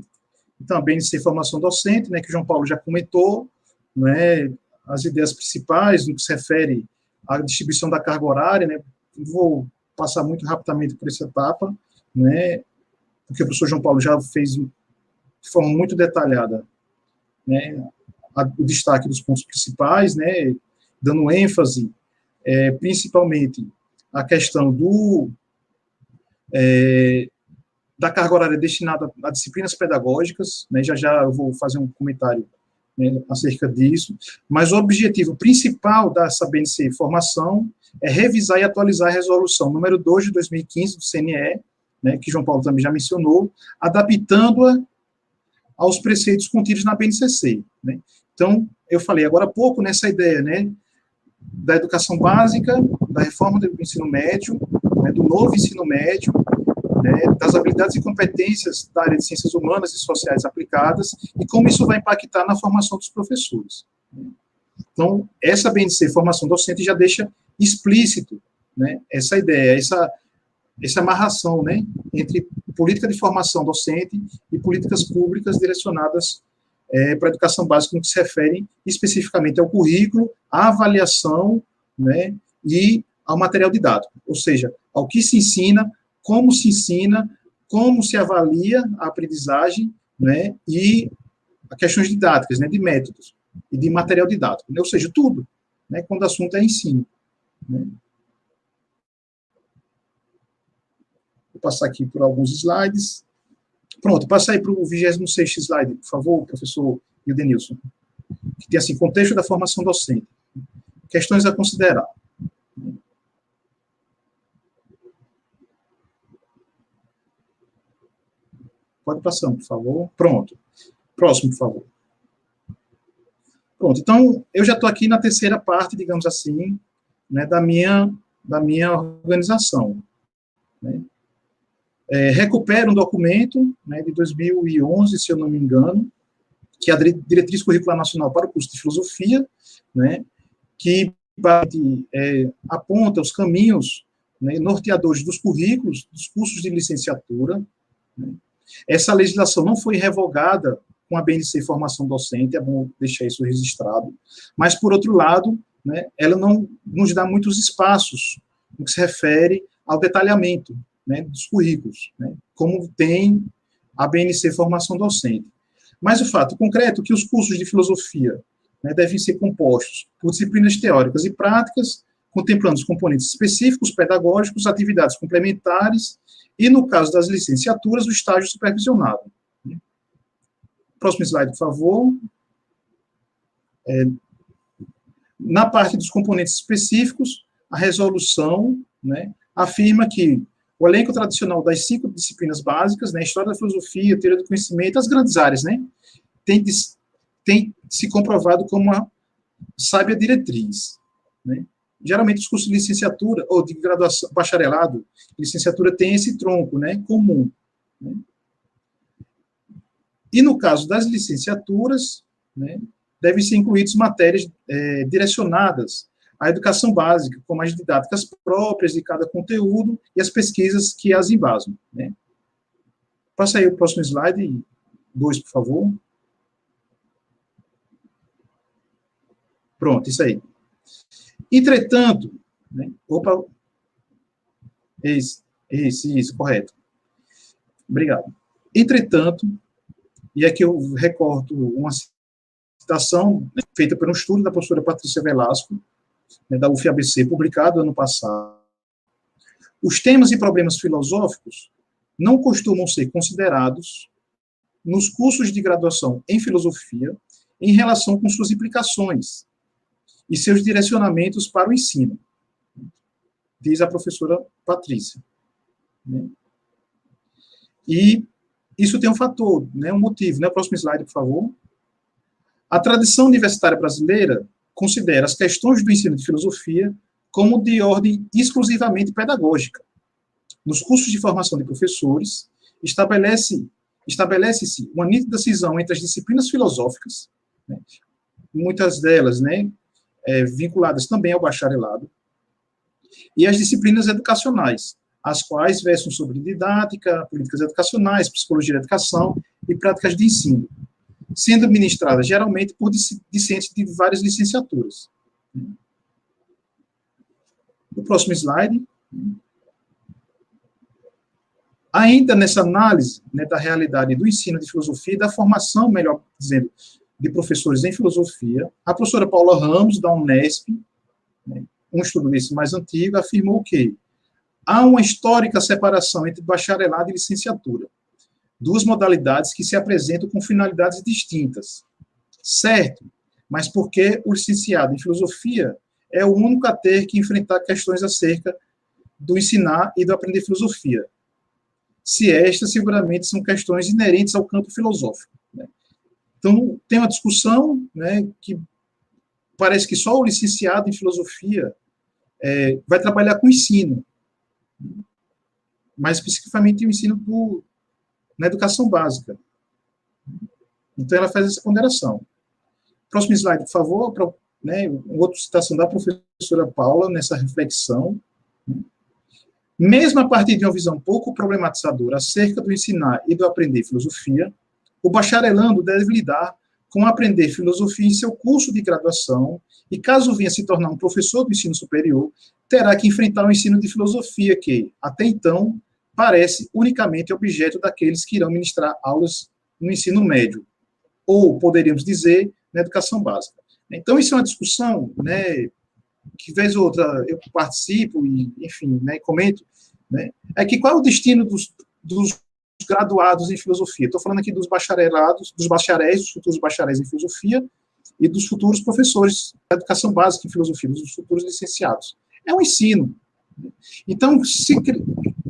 S5: então, a BNC Formação Docente, né, que o João Paulo já comentou, né, as ideias principais no que se refere à distribuição da carga horária, né, vou passar muito rapidamente por essa etapa, né, porque o professor João Paulo já fez de forma muito detalhada, né, o destaque dos pontos principais, né, dando ênfase, principalmente, à questão da carga horária destinada a disciplinas pedagógicas, né, já eu vou fazer um comentário, né, acerca disso, mas o objetivo principal dessa BNC Formação é revisar e atualizar a resolução número 2 de 2015 do CNE, né, que João Paulo também já mencionou, adaptando-a aos preceitos contidos na BNCC, né. Então, eu falei agora há pouco nessa ideia, né, da educação básica, da reforma do ensino médio, né, do novo ensino médio, né, das habilidades e competências da área de ciências humanas e sociais aplicadas, e como isso vai impactar na formação dos professores. Então, essa BNC Formação Docente já deixa explícito, né, essa ideia, essa amarração, né, entre política de formação docente e políticas públicas direcionadas para a educação básica, no que se refere especificamente ao currículo, à avaliação, né, e ao material didático, ou seja, ao que se ensina, como se avalia a aprendizagem, né, e questões didáticas, né, de métodos e de material didático, né, ou seja, tudo, né, quando o assunto é ensino. Né. Vou passar aqui por alguns slides. Pronto, passa aí para o 26º slide, por favor, professor Ildenilson, que tem, assim, contexto da formação docente. Questões a considerar. Pode passar, por favor. Pronto. Próximo, por favor. Pronto, então, eu já estou aqui na terceira parte, digamos assim, né, da minha organização. Né. Recupero um documento, né, de 2011, se eu não me engano, que é a Diretriz Curricular Nacional para o curso de Filosofia, né, que aponta os caminhos, né, norteadores dos currículos, dos cursos de licenciatura. Né. Essa legislação não foi revogada com a BNC Formação Docente, é bom deixar isso registrado, mas, por outro lado, né, ela não nos dá muitos espaços no que se refere ao detalhamento, né, dos currículos, né, como tem a BNC Formação Docente. Mas o fato concreto é que os cursos de filosofia, né, devem ser compostos por disciplinas teóricas e práticas, contemplando os componentes específicos, pedagógicos, atividades complementares e, no caso das licenciaturas, o estágio supervisionado. Né. Próximo slide, por favor. Na parte dos componentes específicos, a resolução, né, afirma que o elenco tradicional das 5 disciplinas básicas, né, história da filosofia, teoria do conhecimento, as grandes áreas, né, tem se comprovado como uma sábia diretriz. Né. Geralmente, os cursos de licenciatura, ou de graduação, bacharelado, licenciatura tem esse tronco, né, comum. Né. E, no caso das licenciaturas, né, devem ser incluídas matérias direcionadas à educação básica, como as didáticas próprias de cada conteúdo e as pesquisas que as embasam. Né. Passa aí o próximo slide, 2, por favor. Pronto, isso aí. Entretanto, né, isso, correto. Obrigado. Entretanto, e aqui eu recorto uma citação, né, feita por um estudo da professora Patrícia Velasco, né, da UFABC, publicado ano passado. Os temas e problemas filosóficos não costumam ser considerados nos cursos de graduação em filosofia em relação com suas implicações e seus direcionamentos para o ensino, diz a professora Patrícia. Né. E isso tem um fator, né, um motivo. Né? Próximo slide, por favor. A tradição universitária brasileira considera as questões do ensino de filosofia como de ordem exclusivamente pedagógica. Nos cursos de formação de professores, estabelece estabelece-se uma nítida cisão entre as disciplinas filosóficas, né, muitas delas, né, vinculadas também ao bacharelado, e as disciplinas educacionais, as quais versam sobre didática, políticas educacionais, psicologia da educação e práticas de ensino, sendo ministradas geralmente por discentes de várias licenciaturas. O próximo slide. Ainda nessa análise, né, da realidade do ensino de filosofia e da formação, melhor dizendo, de professores em filosofia, a professora Paula Ramos, da Unesp, né, um estudo desse mais antigo, afirmou que há uma histórica separação entre bacharelado e licenciatura, duas modalidades que se apresentam com finalidades distintas. Certo, mas porque o licenciado em filosofia é o único a ter que enfrentar questões acerca do ensinar e do aprender filosofia, se estas seguramente são questões inerentes ao campo filosófico, né? Então, tem uma discussão, né, que parece que só o licenciado em filosofia vai trabalhar com ensino, mais especificamente o ensino na educação básica. Então, ela faz essa ponderação. Próximo slide, por favor, né, outra citação da professora Paula nessa reflexão. Mesmo a partir de uma visão pouco problematizadora acerca do ensinar e do aprender filosofia, o bacharelando deve lidar com aprender filosofia em seu curso de graduação e, caso venha se tornar um professor do ensino superior, terá que enfrentar o ensino de filosofia que, até então, parece unicamente objeto daqueles que irão ministrar aulas no ensino médio, ou, poderíamos dizer, na educação básica. Então, isso é uma discussão, né, que vez ou outra eu participo e, enfim, né, comento, né, é que qual é o destino dos graduados em filosofia? Estou falando aqui dos bacharelados, dos bacharéis, dos futuros bacharéis em filosofia e dos futuros professores da educação básica em filosofia, dos futuros licenciados. É um ensino. Então,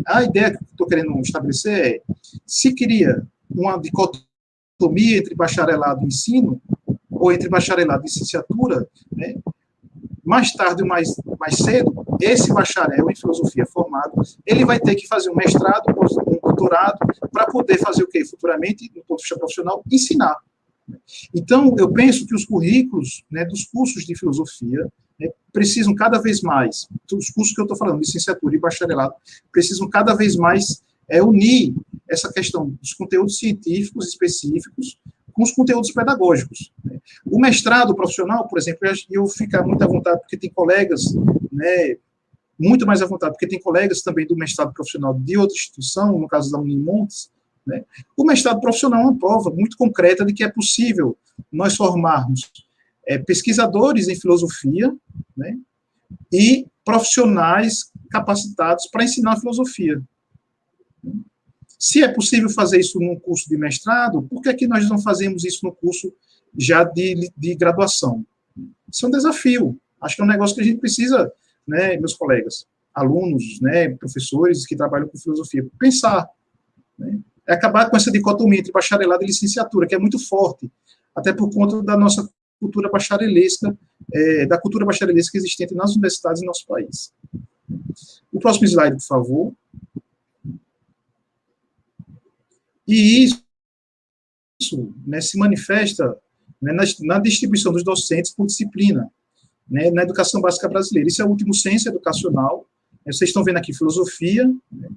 S5: a ideia que estou querendo estabelecer é, se cria uma dicotomia entre bacharelado e ensino, ou entre bacharelado e licenciatura, né, mais tarde ou mais cedo, esse bacharel em filosofia formado, ele vai ter que fazer um mestrado, um doutorado, para poder fazer o quê? Futuramente, no ponto de vista profissional, ensinar. Então, eu penso que os currículos, né, dos cursos de filosofia, né, precisam cada vez mais, os cursos que eu estou falando, licenciatura e bacharelado, precisam cada vez mais unir essa questão dos conteúdos científicos específicos com os conteúdos pedagógicos. O mestrado profissional, por exemplo, eu fico muito à vontade, porque tem colegas, né, muito mais à vontade, porque tem colegas também do mestrado profissional de outra instituição, no caso da Unimontes, né. O mestrado profissional é uma prova muito concreta de que é possível nós formarmos pesquisadores em filosofia, né, e profissionais capacitados para ensinar a filosofia. Se é possível fazer isso num curso de mestrado, por que é que nós não fazemos isso no curso já de graduação? Isso é um desafio. Acho que é um negócio que a gente precisa, né, meus colegas, alunos, né, professores que trabalham com filosofia, pensar. Né, é acabar com essa dicotomia entre bacharelado e licenciatura, que é muito forte, até por conta da nossa cultura bacharelesca, da cultura bacharelesca existente nas universidades em nosso país. O próximo slide, por favor. E isso, né, se manifesta, né, na distribuição dos docentes por disciplina, né, na educação básica brasileira. Isso é o último censo educacional. Vocês estão vendo aqui filosofia, né,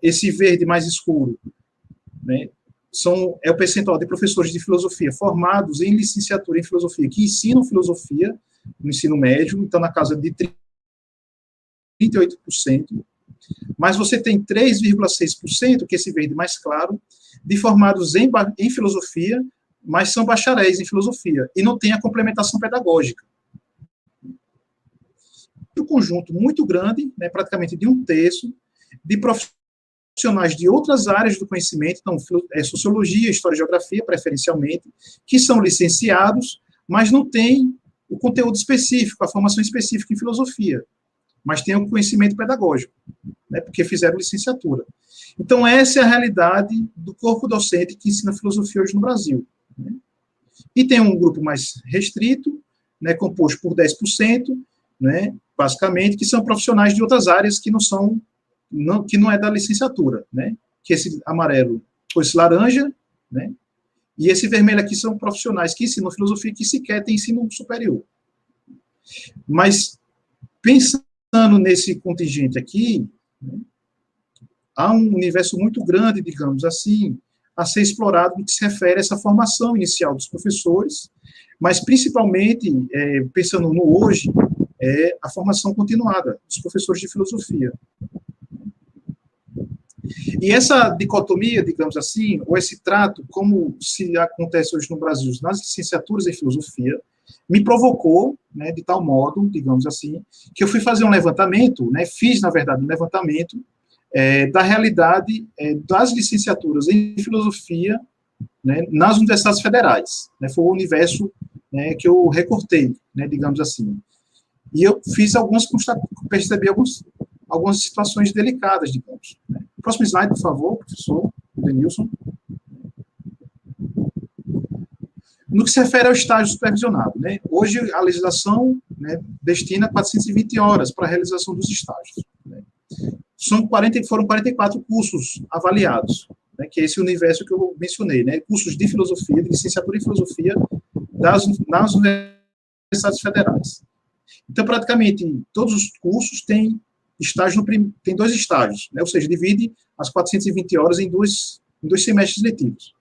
S5: esse verde mais escuro, né, é o percentual de professores de filosofia formados em licenciatura em filosofia, que ensinam filosofia no ensino médio, então na casa de 38%, mas você tem 3,6%, que é esse verde mais claro, de formados em filosofia, mas são bacharéis em filosofia, e não tem a complementação pedagógica. Um conjunto muito grande, né, praticamente de um terço, de profissionais de outras áreas do conhecimento, então, sociologia, história e geografia, preferencialmente, que são licenciados, mas não têm o conteúdo específico, a formação específica em filosofia, mas têm o conhecimento pedagógico, né, porque fizeram licenciatura. Então, essa é a realidade do corpo docente que ensina filosofia hoje no Brasil. Né? E tem um grupo mais restrito, né, composto por 10%, né, basicamente, que são profissionais de outras áreas que não é da licenciatura, né, que esse amarelo ou esse laranja, né? E esse vermelho aqui são profissionais que ensinam filosofia que sequer têm ensino superior. Mas, pensando nesse contingente aqui, né, há um universo muito grande, digamos assim, a ser explorado no que se refere a essa formação inicial dos professores, mas, principalmente, pensando no hoje, a formação continuada dos professores de filosofia. E essa dicotomia, digamos assim, ou esse trato, como se acontece hoje no Brasil nas licenciaturas em filosofia, me provocou, né, de tal modo, digamos assim, que eu fui fazer um levantamento, né, fiz, na verdade, um levantamento da realidade das licenciaturas em filosofia, né, nas universidades federais. Né, foi o universo, né, que eu recortei, né, digamos assim. E eu fiz percebi algumas situações delicadas, digamos. Né. Próximo slide, por favor, professor Denilson. No que se refere ao estágio supervisionado, né, hoje a legislação, né, destina 420 horas para a realização dos estágios. Né. Foram 44 cursos avaliados, né, que é esse universo que eu mencionei, né, cursos de filosofia, de licenciatura em filosofia nas universidades federais. Então, praticamente, todos os cursos têm estágio tem 2 estágios, né, ou seja, divide as 420 horas em dois semestres letivos.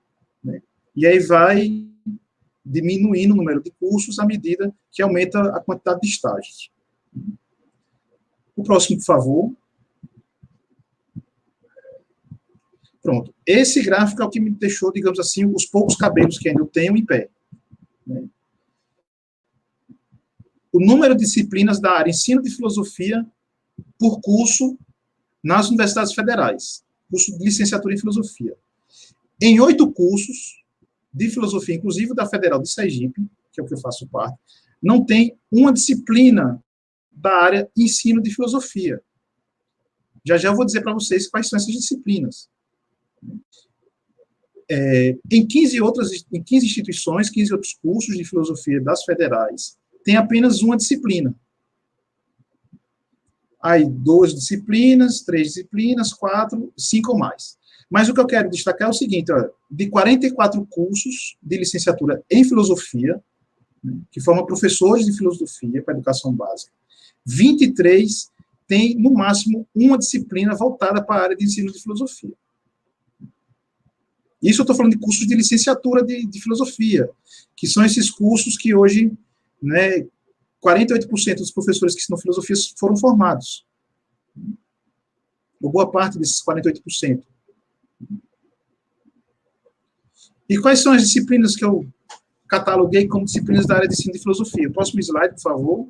S5: Né, e aí vai diminuindo o número de cursos à medida que aumenta a quantidade de estágios. O próximo, por favor. Pronto. Esse gráfico é o que me deixou, digamos assim, os poucos cabelos que ainda eu tenho em pé. Né? O número de disciplinas da área ensino de filosofia por curso nas universidades federais. Curso de licenciatura em filosofia. Em 8 cursos de filosofia, inclusive da Federal de Sergipe, que é o que eu faço parte, não tem uma disciplina da área ensino de filosofia. Já eu vou dizer para vocês quais são essas disciplinas. Em 15 instituições, 15 outros cursos de filosofia das federais, tem apenas uma disciplina. Aí, 2 disciplinas, 3 disciplinas, 4, 5 ou mais. Mas o que eu quero destacar é o seguinte, ó, de 44 cursos de licenciatura em filosofia, né, que formam professores de filosofia para a educação básica, 23 tem, no máximo, uma disciplina voltada para a área de ensino de filosofia. Isso eu estou falando de cursos de licenciatura de filosofia, que são esses cursos que hoje, né, 48% dos professores que ensinam filosofia foram formados. Uma boa parte desses 48%. E quais são as disciplinas que eu cataloguei como disciplinas da área de ensino de filosofia? Próximo slide, por favor.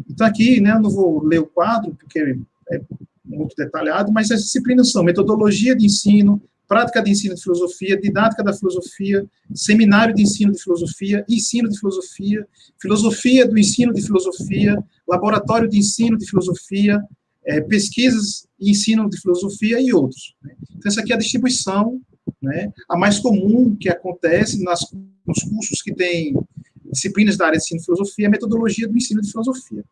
S5: Então, aqui, né, eu não vou ler o quadro, porque é muito detalhado, mas as disciplinas são metodologia de ensino, prática de ensino de filosofia, didática da filosofia, seminário de ensino de filosofia, ensino de filosofia, filosofia do ensino de filosofia, laboratório de ensino de filosofia, pesquisas e ensino de filosofia e outros. Né? Então, essa aqui é a distribuição, né, a mais comum que acontece nos cursos que têm disciplinas da área de ensino de filosofia, a metodologia do ensino de filosofia.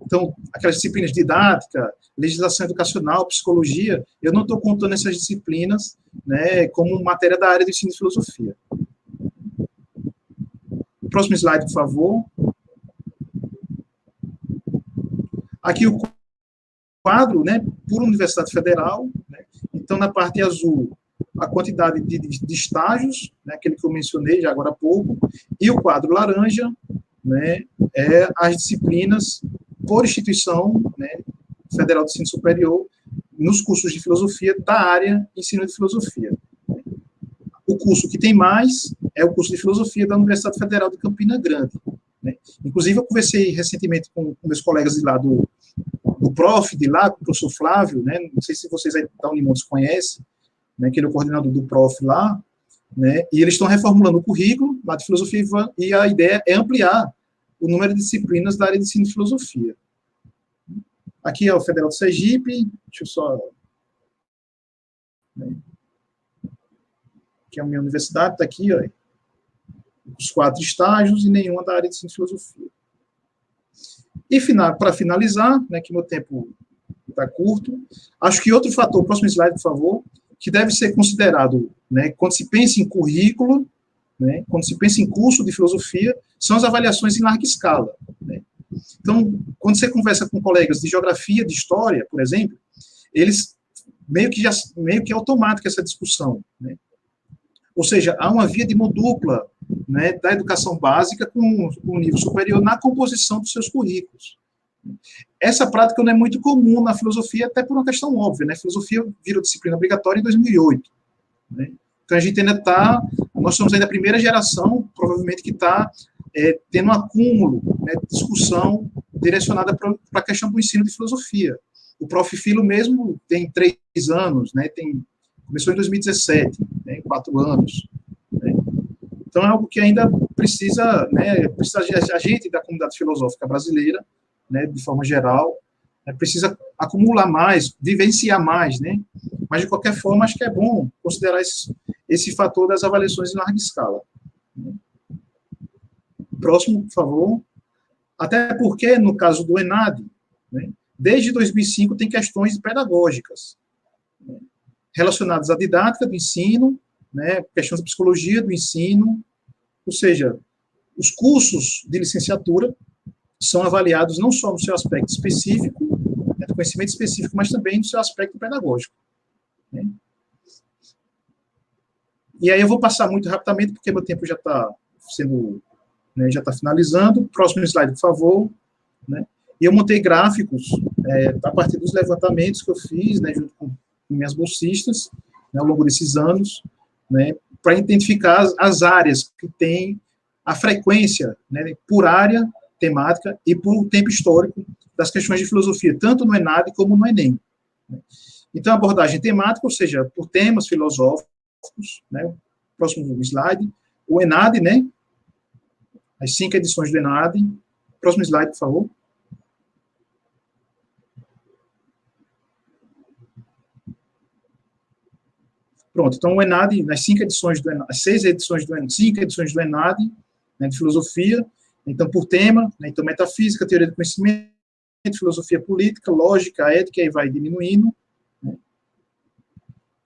S5: Então, aquelas disciplinas didática, legislação educacional, psicologia, eu não estou contando essas disciplinas, né, como matéria da área de ensino de filosofia. Próximo slide, por favor. Aqui o quadro, né, por Universidade Federal, né, então na parte azul, a quantidade de estágios, né, aquele que eu mencionei já agora há pouco, e o quadro laranja, né, as disciplinas por instituição, né, federal de ensino superior, nos cursos de filosofia da área de ensino de filosofia. O curso que tem mais é o curso de filosofia da Universidade Federal de Campina Grande. Né? Inclusive, eu conversei recentemente com meus colegas de lá do PROF, de lá, com o professor Flávio, né? Não sei se vocês aí da Unimontes conhecem, né, que ele é o coordenador do PROF lá, né? E eles estão reformulando o currículo lá de filosofia e a ideia é ampliar o número de disciplinas da área de ensino de filosofia. Aqui é o Federal de Sergipe, deixa eu só... Né? Aqui é a minha universidade, está aqui, ó, os 4 estágios e nenhuma da área de ensino de filosofia. E, para finalizar, né, que meu tempo está curto, acho que outro fator, próximo slide, por favor, que deve ser considerado, né, quando se pensa em currículo, né, quando se pensa em curso de filosofia, são as avaliações em larga escala. Né? Então, quando você conversa com colegas de geografia, de história, por exemplo, eles meio que é automática essa discussão. Né? Ou seja, há uma via de mão dupla, né, da educação básica com o nível superior na composição dos seus currículos. Essa prática não é muito comum na filosofia, até por uma questão óbvia, né? A filosofia virou disciplina obrigatória em 2008. Né? Então, a gente ainda está, nós somos ainda a primeira geração, provavelmente, que está tendo um acúmulo, né, de discussão direcionada para a questão do ensino de filosofia. O Prof. Filo mesmo tem 3 anos, né, começou em 2017, né, 4 anos. Né? Então, é algo que ainda precisa, né, a gente da comunidade filosófica brasileira, né, de forma geral, precisa acumular mais, vivenciar mais, né? Mas, de qualquer forma, acho que é bom considerar esse fator das avaliações em larga escala. Próximo, por favor. Até porque, no caso do ENAD, né, desde 2005 tem questões pedagógicas, né, relacionadas à didática do ensino, né, questões de psicologia do ensino, ou seja, os cursos de licenciatura são avaliados não só no seu aspecto específico, né, do conhecimento específico, mas também no seu aspecto pedagógico. Né? E aí eu vou passar muito rapidamente, porque meu tempo já está sendo, né, já está finalizando. Próximo slide, por favor. Né? E eu montei gráficos a partir dos levantamentos que eu fiz, né, junto com minhas bolsistas, né, ao longo desses anos, né, para identificar as áreas que têm a frequência, né, por área temática e por tempo histórico das questões de filosofia, tanto no ENAD como no ENEM. Então, a abordagem temática, ou seja, por temas filosóficos, né, próximo slide, o ENAD, né, as 5 edições do ENAD, próximo slide, por favor. Pronto, então o ENAD, nas 5 edições do ENAD, as 6 edições do ENAD, 5 edições do ENAD, né, de filosofia, então, por tema, né, então, metafísica, teoria do conhecimento, filosofia política, lógica, ética, e vai diminuindo. Né.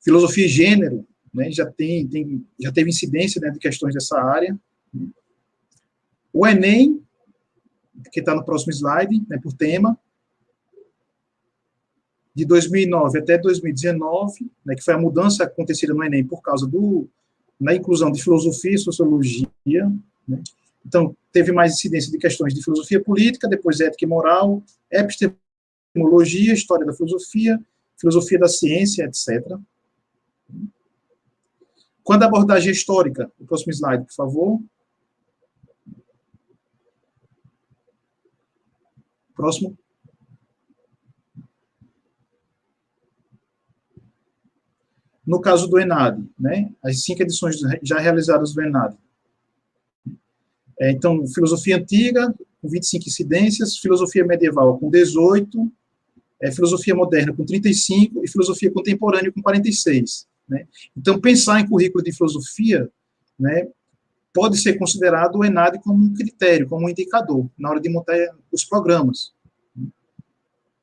S5: Filosofia e gênero, né, já teve incidência, né, de questões dessa área. Né. O ENEM, que está no próximo slide, né, por tema, de 2009 até 2019, né, que foi a mudança acontecida no ENEM por causa da inclusão de filosofia e sociologia, né. Então, teve mais incidência de questões de filosofia política, depois ética e moral, epistemologia, história da filosofia da ciência, etc. Quando a abordagem histórica, o próximo slide, por favor. Próximo. No caso do ENAD, né, as 5 edições já realizadas do ENAD. Então, filosofia antiga, com 25 incidências, filosofia medieval com 18, filosofia moderna com 35 e filosofia contemporânea com 46. Né? Então, pensar em currículo de filosofia, né, pode ser considerado o ENAD como um critério, como um indicador, na hora de montar os programas.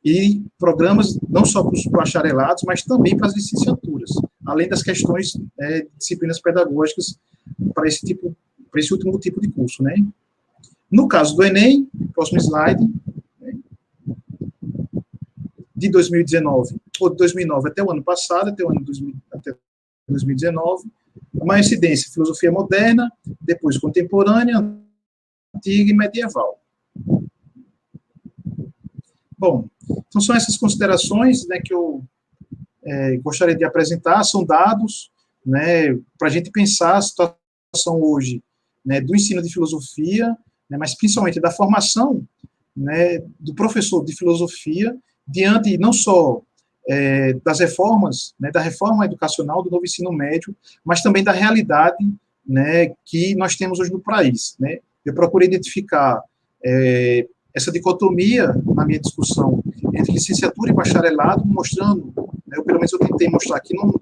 S5: E programas não só para os bacharelados, mas também para as licenciaturas, além das questões de disciplinas pedagógicas para esse último tipo de curso, né? No caso do ENEM, próximo slide, né, de 2019, ou de 2009 até o ano passado, até 2019, a maior incidência, filosofia moderna, depois contemporânea, antiga e medieval. Bom, então são essas considerações, né, que eu gostaria de apresentar, são dados, né, para a gente pensar a situação hoje, né, do ensino de filosofia, né, mas principalmente da formação, né, do professor de filosofia, diante não só das reformas, né, da reforma educacional do novo ensino médio, mas também da realidade, né, que nós temos hoje no país. Né. Eu procurei identificar essa dicotomia na minha discussão entre licenciatura e bacharelado, mostrando, né, pelo menos eu tentei mostrar que não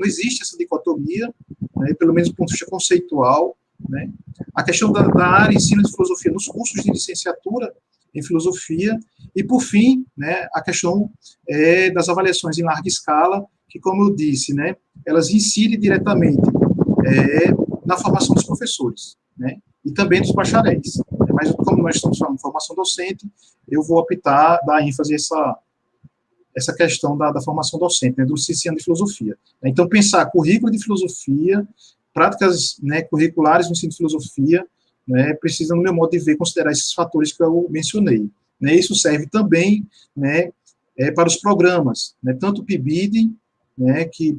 S5: existe essa dicotomia, né, pelo menos do ponto de vista conceitual. Né. A questão da área ensino de filosofia nos cursos de licenciatura, em filosofia, e, por fim, né, a questão das avaliações em larga escala, que, como eu disse, né, elas incidem diretamente na formação dos professores, né, e também dos bacharéis. Mas, como nós estamos falando de formação docente, eu vou optar, dar ênfase a essa questão da formação docente, né, do licenciando de filosofia. Então, pensar currículo de filosofia, práticas, né, curriculares no ensino de filosofia, né, precisa, no meu modo de ver, considerar esses fatores que eu mencionei. Né, isso serve também, né, para os programas, né, tanto o PIBID, né, que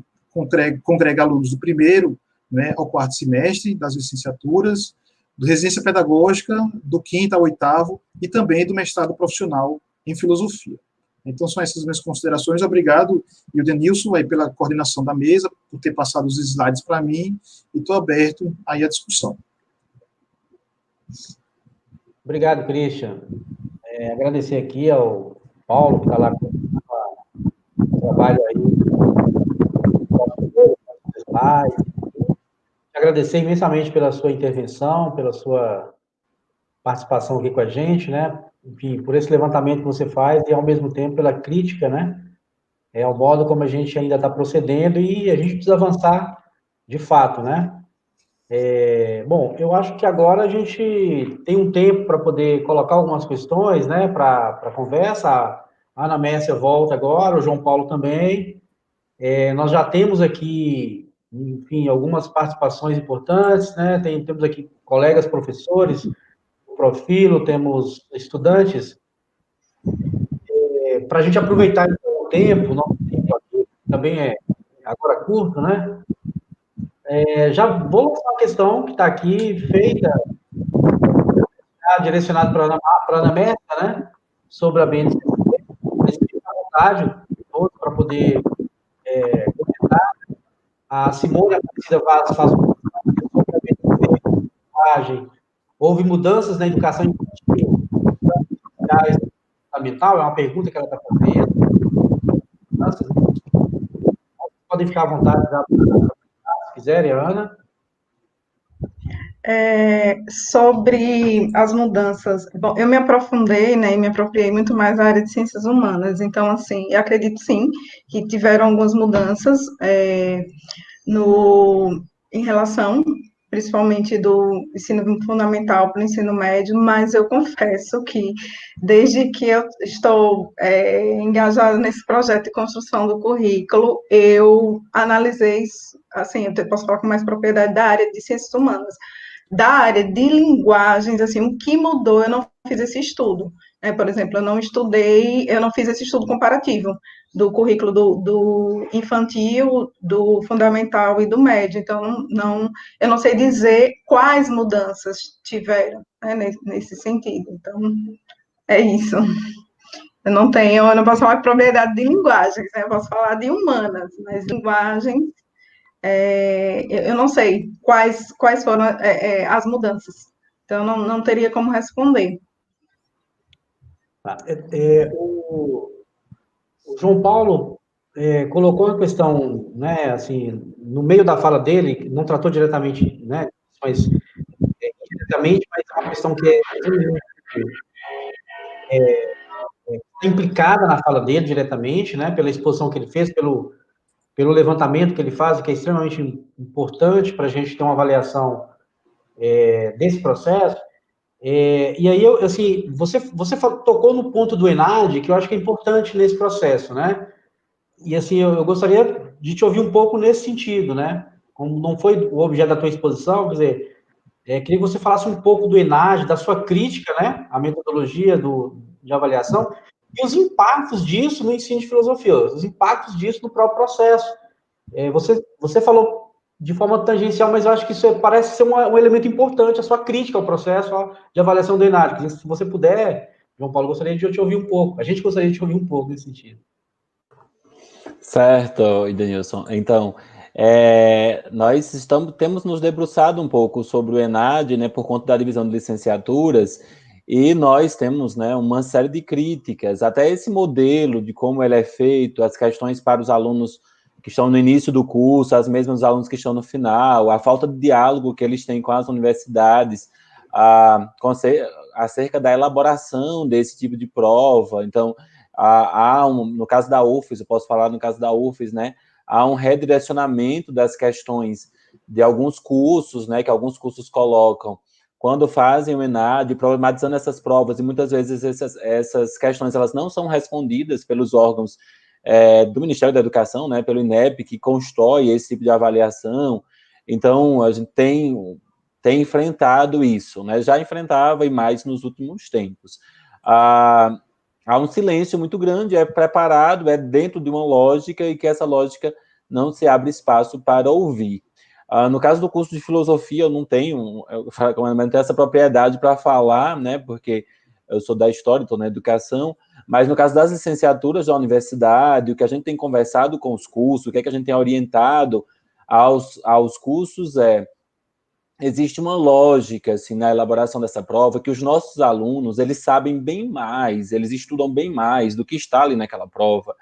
S5: congrega alunos do primeiro, né, ao quarto semestre das licenciaturas, do residência pedagógica, do quinto ao oitavo, e também do mestrado profissional em filosofia. Então, são essas minhas considerações. Obrigado, Ildenilson, aí, pela coordenação da mesa, por ter passado os slides para mim, e estou aberto aí à discussão.
S2: Obrigado, Christian. Agradecer aqui ao Paulo, que está lá com o trabalho aí, slides. Agradecer imensamente pela sua intervenção, pela sua participação aqui com a gente, né? Enfim, por esse levantamento que você faz e, ao mesmo tempo, pela crítica, né? Ao modo como a gente ainda está procedendo e a gente precisa avançar de fato, né? Bom, eu acho que agora a gente tem um tempo para poder colocar algumas questões, né? Para conversa. A Ana Mércia volta agora, o João Paulo também. Nós já temos aqui, enfim, algumas participações importantes, né? Temos aqui colegas professores, Profilo, temos estudantes, para a gente aproveitar o tempo, nosso tempo aqui também é agora curto, né? Já vou lançar uma questão que está aqui feita, direcionada para a Ana Mércia, né? Sobre a BNCC, mas fica à vontade todos para poder comentar. A Simone Aparecida Vaz faz uma sobre a BNCC, houve mudanças na educação infantil, fundamental, é uma pergunta que ela está fazendo. Podem ficar à vontade, se quiserem, Ana.
S3: Sobre as mudanças, bom, eu me aprofundei, né, e me apropriei muito mais da área de ciências humanas, então, assim, eu acredito, sim, que tiveram algumas mudanças em relação, principalmente do ensino fundamental para o ensino médio, mas eu confesso que, desde que eu estou engajada nesse projeto de construção do currículo, eu analisei, assim, eu posso falar com mais propriedade da área de ciências humanas. Da área de linguagens, assim, o que mudou, eu não fiz esse estudo. Por exemplo, eu não fiz esse estudo comparativo do currículo do infantil, do fundamental e do médio. Então, eu não sei dizer quais mudanças tiveram, né, nesse sentido. Então, é isso. Eu não posso falar de propriedade de linguagens, né? Eu posso falar de humanas, mas linguagens, eu não sei quais foram as mudanças. Então, não teria como responder.
S2: O João Paulo colocou uma questão, né, assim, no meio da fala dele, não tratou diretamente, né, mas indiretamente, mas é uma questão que é implicada na fala dele diretamente, né, pela exposição que ele fez, pelo levantamento que ele faz, que é extremamente importante para a gente ter uma avaliação desse processo. E aí, assim, você tocou no ponto do ENAD, que eu acho que é importante nesse processo, né? E, assim, eu gostaria de te ouvir um pouco nesse sentido, né? Como não foi o objeto da tua exposição, quer dizer, queria que você falasse um pouco do ENAD, da sua crítica, né? A metodologia de avaliação e os impactos disso no ensino de filosofia, os impactos disso no próprio processo. Você falou de forma tangencial, mas eu acho que isso parece ser um elemento importante, a sua crítica ao processo de avaliação do ENAD. Se você puder, João Paulo, gostaria de te ouvir um pouco. A gente gostaria de te ouvir um pouco nesse sentido.
S4: Certo, Edenilson. Então, nós temos nos debruçado um pouco sobre o ENAD, né, por conta da divisão de licenciaturas, e nós temos, né, uma série de críticas, até esse modelo de como ele é feito, as questões para os alunos que estão no início do curso, as mesmas alunos que estão no final, a falta de diálogo que eles têm com as universidades, acerca da elaboração desse tipo de prova. Então, no caso da UFES, eu posso falar no caso da UFES, né, há um redirecionamento das questões de alguns cursos, né, que alguns cursos colocam, quando fazem o ENAD, problematizando essas provas, e muitas vezes essas questões elas não são respondidas pelos órgãos do Ministério da Educação, né, pelo INEP, que constrói esse tipo de avaliação. Então, a gente tem enfrentado isso, né, já enfrentava e mais nos últimos tempos. Há um silêncio muito grande, é preparado, é dentro de uma lógica, e que essa lógica não se abre espaço para ouvir. No caso do curso de filosofia, eu não tenho essa propriedade para falar, né, porque eu sou da história, estou na educação, mas no caso das licenciaturas da universidade, o que a gente tem conversado com os cursos, o que é que a gente tem orientado aos cursos existe uma lógica assim, na elaboração dessa prova, que os nossos alunos, eles sabem bem mais, eles estudam bem mais do que está ali naquela prova,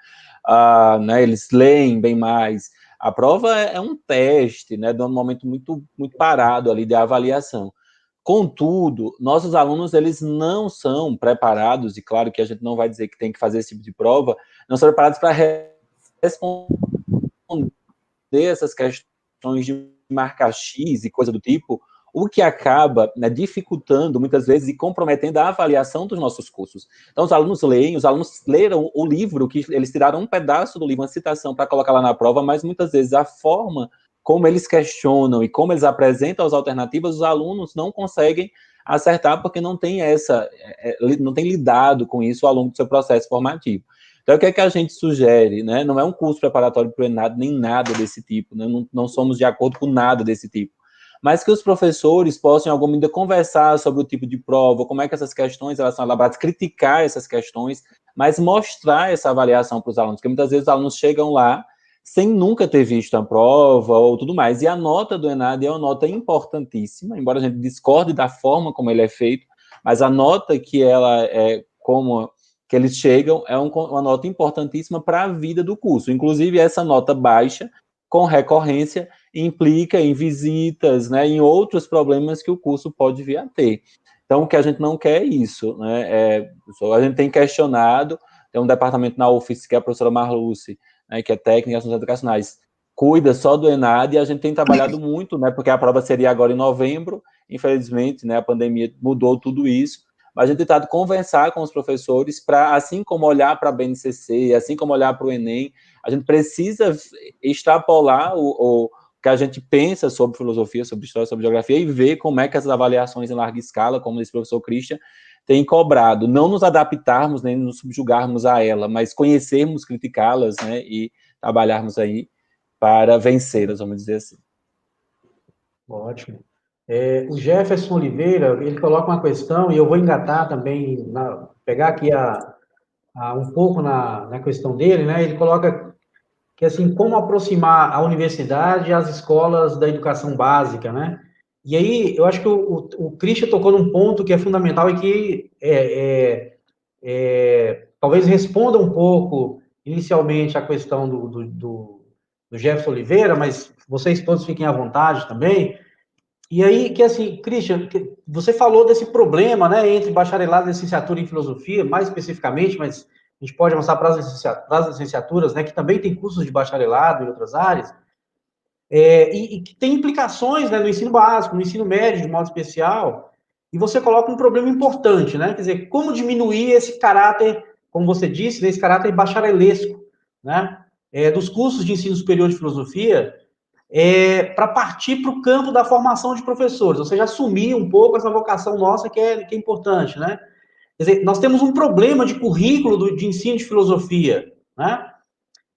S4: né, eles leem bem mais. A prova é um teste, né, de um momento muito, muito parado ali de avaliação. Contudo, nossos alunos, eles não são preparados, e claro que a gente não vai dizer que tem que fazer esse tipo de prova, não são preparados para responder essas questões de marcar X e coisa do tipo, o que acaba, né, dificultando muitas vezes e comprometendo a avaliação dos nossos cursos. Então, os alunos leram o livro, que eles tiraram um pedaço do livro, uma citação para colocar lá na prova, mas muitas vezes a forma como eles questionam e como eles apresentam as alternativas, os alunos não conseguem acertar porque não tem não tem lidado com isso ao longo do seu processo formativo. Então, o que é que a gente sugere, né? Não é um curso preparatório para o ENAD, nem nada desse tipo, né? Não somos de acordo com nada desse tipo. Mas que os professores possam, em alguma medida, conversar sobre o tipo de prova, como é que essas questões elas são elaboradas, criticar essas questões, mas mostrar essa avaliação para os alunos, porque muitas vezes os alunos chegam lá sem nunca ter visto a prova ou tudo mais. E a nota do ENAD é uma nota importantíssima, embora a gente discorde da forma como ele é feito, mas a nota que ela que eles chegam é uma nota importantíssima para a vida do curso. Inclusive, essa nota baixa, com recorrência, implica em visitas, né, em outros problemas que o curso pode vir a ter. Então, o que a gente não quer é isso, né? A gente tem questionado, tem um departamento na UFES, que é a professora Marluce, né, que é técnica em assuntos educacionais, cuida só do ENAD, e a gente tem trabalhado muito, né, porque a prova seria agora em novembro, infelizmente, né, a pandemia mudou tudo isso, mas a gente tem tentado conversar com os professores para, assim como olhar para a BNCC, assim como olhar para o Enem, a gente precisa extrapolar o que a gente pensa sobre filosofia, sobre história, sobre geografia, e ver como é que essas avaliações em larga escala, como disse o professor Christian, têm cobrado. Não nos adaptarmos, nem nos subjugarmos a ela, mas conhecermos, criticá-las, né, e trabalharmos aí para vencê-las, vamos dizer assim.
S2: Ótimo. O Jefferson Oliveira, ele coloca uma questão, e eu vou engatar também, pegar aqui um pouco na questão dele, né? Ele coloca que, assim, como aproximar a universidade às escolas da educação básica, né? E aí, eu acho que o Christian tocou num ponto que é fundamental e que talvez responda um pouco, inicialmente, a questão do Jefferson Oliveira, mas vocês todos fiquem à vontade também. E aí, que assim, Christian, você falou desse problema, né, entre bacharelado e licenciatura em filosofia, mais especificamente, mas a gente pode avançar para as licenciaturas, né, que também tem cursos de bacharelado em outras áreas, e que tem implicações, né, no ensino básico, no ensino médio, de modo especial, e você coloca um problema importante, né, quer dizer, como diminuir esse caráter, como você disse, né, esse caráter bacharelesco, né, dos cursos de ensino superior de filosofia, para partir para o campo da formação de professores, ou seja, assumir um pouco essa vocação nossa que é importante, né? Quer dizer, nós temos um problema de currículo de ensino de filosofia, né?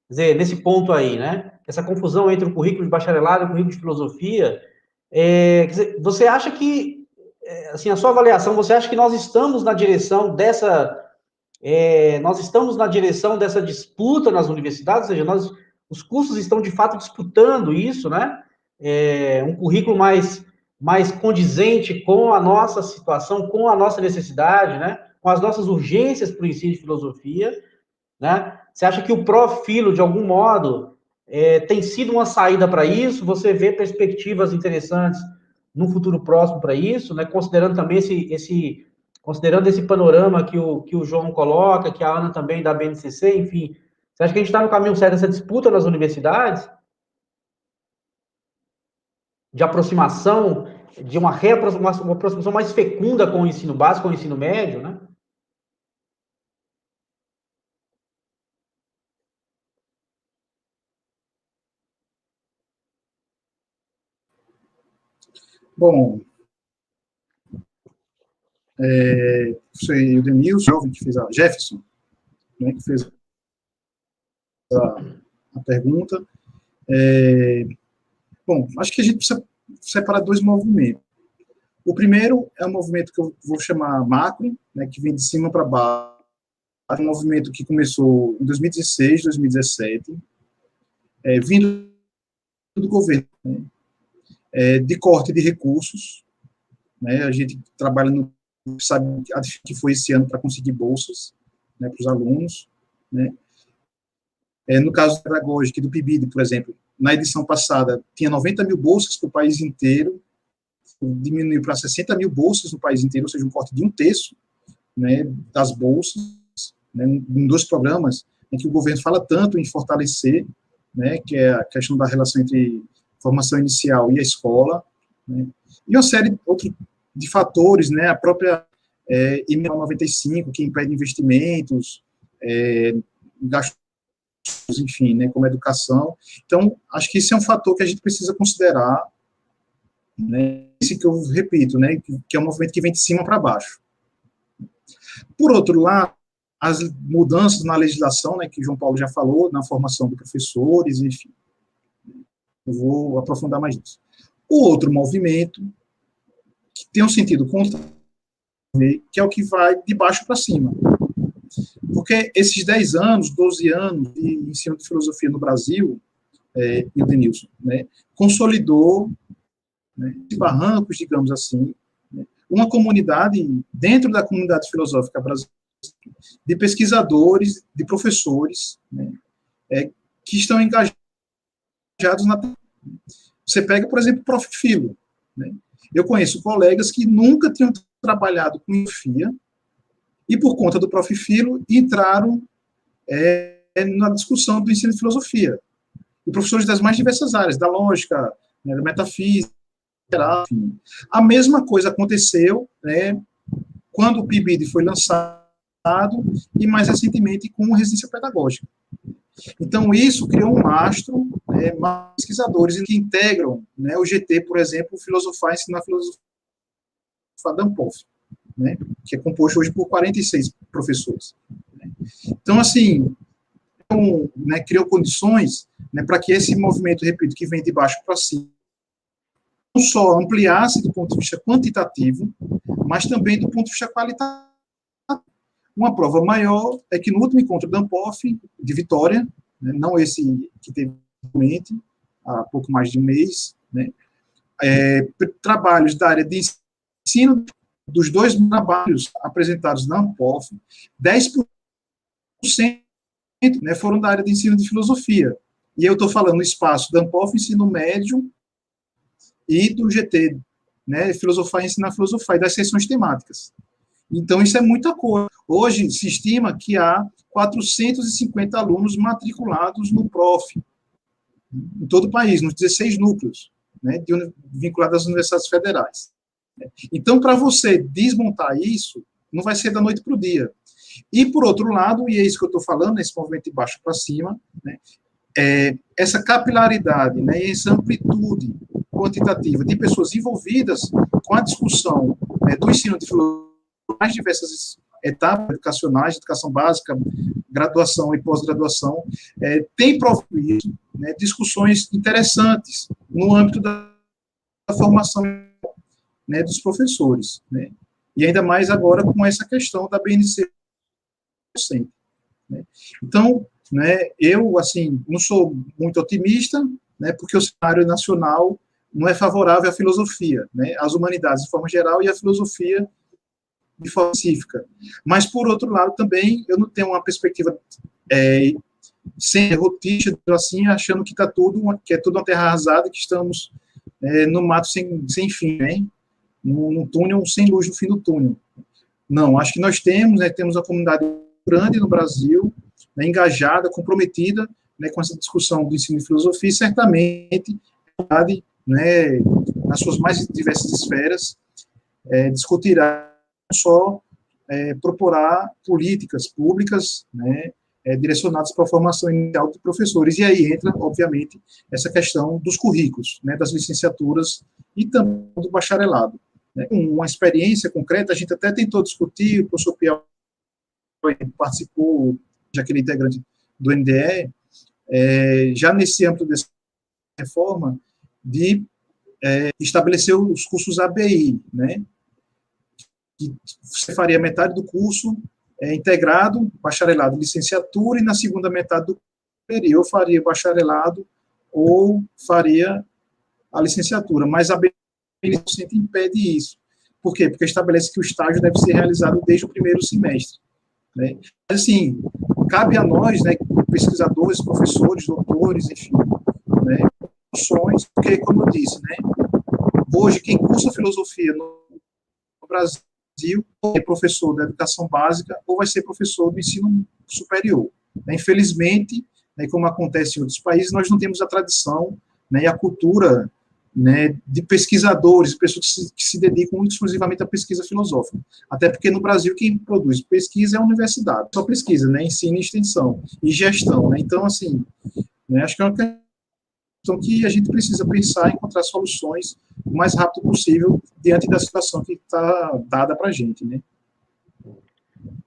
S2: Quer dizer, nesse ponto aí, né? Essa confusão entre o currículo de bacharelado e o currículo de filosofia. Quer dizer, você acha que, assim, a sua avaliação, você acha que nós estamos na direção dessa disputa nas universidades, ou seja, os cursos estão de fato disputando isso, né? Um currículo mais condizente com a nossa situação, com a nossa necessidade, né? Com as nossas urgências para o ensino de filosofia, né? Você acha que o Profilo, de algum modo, tem sido uma saída para isso? Você vê perspectivas interessantes no futuro próximo para isso, né? Considerando também esse considerando esse panorama que o João coloca, que a Ana também da BNCC, enfim, você acha que a gente está no caminho certo dessa disputa nas universidades? De aproximação, de uma aproximação mais fecunda com o ensino básico, com o ensino médio, né?
S5: Bom, foi o Denilson, jovem que fez Jefferson, né, que fez a pergunta. Bom, acho que a gente precisa separar dois movimentos. O primeiro é um movimento que eu vou chamar macro, né, que vem de cima para baixo. É um movimento que começou em 2016, 2017, vindo do governo, né, de corte de recursos. Né, a gente trabalha sabe a dificuldade que foi esse ano para conseguir bolsas, né, para os alunos. Né. No caso pedagógico do PIBID, por exemplo, na edição passada, tinha 90 mil bolsas para o país inteiro, diminuiu para 60 mil bolsas no país inteiro, ou seja, um corte de 1/3, né, das bolsas, né, em 2 programas em que o governo fala tanto em fortalecer, né, que é a questão da relação entre formação inicial e a escola, né, e uma série de fatores, né, a própria emenda 95, que impede investimentos, gastos, enfim, né, como educação. Então, acho que esse é um fator que a gente precisa considerar, né, esse que eu repito, né, que é um movimento que vem de cima para baixo. Por outro lado, as mudanças na legislação, né, que o João Paulo já falou, na formação de professores, enfim, eu vou aprofundar mais nisso. O outro movimento, que tem um sentido contrário, que é o que vai de baixo para cima. Porque esses 10 anos, 12 anos de ensino de filosofia no Brasil, e o Denilson, né, consolidou, né, de barrancos, digamos assim, né, uma comunidade, dentro da comunidade filosófica brasileira, de pesquisadores, de professores, né, que estão engajados na... Você pega, por exemplo, o Prof. Filo. Né, eu conheço colegas que nunca tinham trabalhado com filosofia, e por conta do Prof. Filo, entraram na discussão do ensino de filosofia. E professores das mais diversas áreas, da lógica, né, da metafísica, enfim. A mesma coisa aconteceu, né, quando o PIBID foi lançado, e mais recentemente com residência pedagógica. Então, isso criou um mastro, né, pesquisadores que integram, né, o GT, por exemplo, Filosofar e Ensinar Filosofia da Ampof, né, que é composto hoje por 46 professores. Né. Então, assim, né, criou condições, né, para que esse movimento, repito, que vem de baixo para cima, não só ampliasse do ponto de vista quantitativo, mas também do ponto de vista qualitativo. Uma prova maior é que no último encontro da Ampof, de Vitória, né, não esse que teve há pouco mais de um mês, né, trabalhos da área de ensino, dos 2 trabalhos apresentados na Ampof, 10%, né, foram da área de ensino de filosofia. E eu estou falando no espaço da Ampof, ensino médio, e do GT, né, Filosofar e Ensinar Filosofar, e das sessões temáticas. Então, isso é muita coisa. Hoje, se estima que há 450 alunos matriculados no PROF, em todo o país, nos 16 núcleos, né, vinculados às universidades federais. Então, para você desmontar isso, não vai ser da noite para o dia. E, por outro lado, e é isso que eu estou falando, esse movimento de baixo para cima, né, essa capilaridade, né, essa amplitude quantitativa de pessoas envolvidas com a discussão, né, do ensino de filosofia, mais diversas etapas educacionais, educação básica, graduação e pós-graduação, tem provido, né, discussões interessantes no âmbito da formação, né, dos professores, né, e ainda mais agora com essa questão da BNCC docente, né. Então, né, eu, assim, não sou muito otimista, né, porque o cenário nacional não é favorável à filosofia, né, às humanidades de forma geral e à filosofia de forma específica. Mas, por outro lado, também, eu não tenho uma perspectiva sem derrotista, assim, achando que está tudo, que é tudo uma terra arrasada, que estamos no mato sem fim, né? Num túnel sem luz no fim do túnel. Não, acho que nós temos, né, temos uma comunidade grande no Brasil, né, engajada, comprometida, né, com essa discussão do ensino de filosofia, e certamente, né, nas suas mais diversas esferas, discutirá não só proporá políticas públicas, né, direcionadas para a formação inicial de professores. E aí entra, obviamente, essa questão dos currículos, né, das licenciaturas e também do bacharelado. Né. Uma experiência concreta, a gente até tentou discutir, o professor Piau participou, já que ele é integrante do NDE, já nesse âmbito dessa reforma, de estabelecer os cursos ABI, né, que você faria metade do curso integrado, bacharelado, licenciatura, e na segunda metade do período eu faria bacharelado ou faria a licenciatura, mas a BNCC impede isso. Por quê? Porque estabelece que o estágio deve ser realizado desde o primeiro semestre. Né? Assim, cabe a nós, né, pesquisadores, professores, doutores, enfim, né, opções, porque, como eu disse, né, hoje quem cursa filosofia no Brasil ou é professor da educação básica ou vai ser professor do ensino superior. Infelizmente, né, como acontece em outros países, nós não temos a tradição, né, e a cultura, né, de pesquisadores, pessoas que se dedicam exclusivamente à pesquisa filosófica. Até porque no Brasil quem produz pesquisa é a universidade, só pesquisa, né, ensino e extensão, e gestão. Né, então, assim, né, acho que é uma questão que a gente precisa pensar e encontrar soluções o mais rápido possível diante da situação que está dada para a gente, né?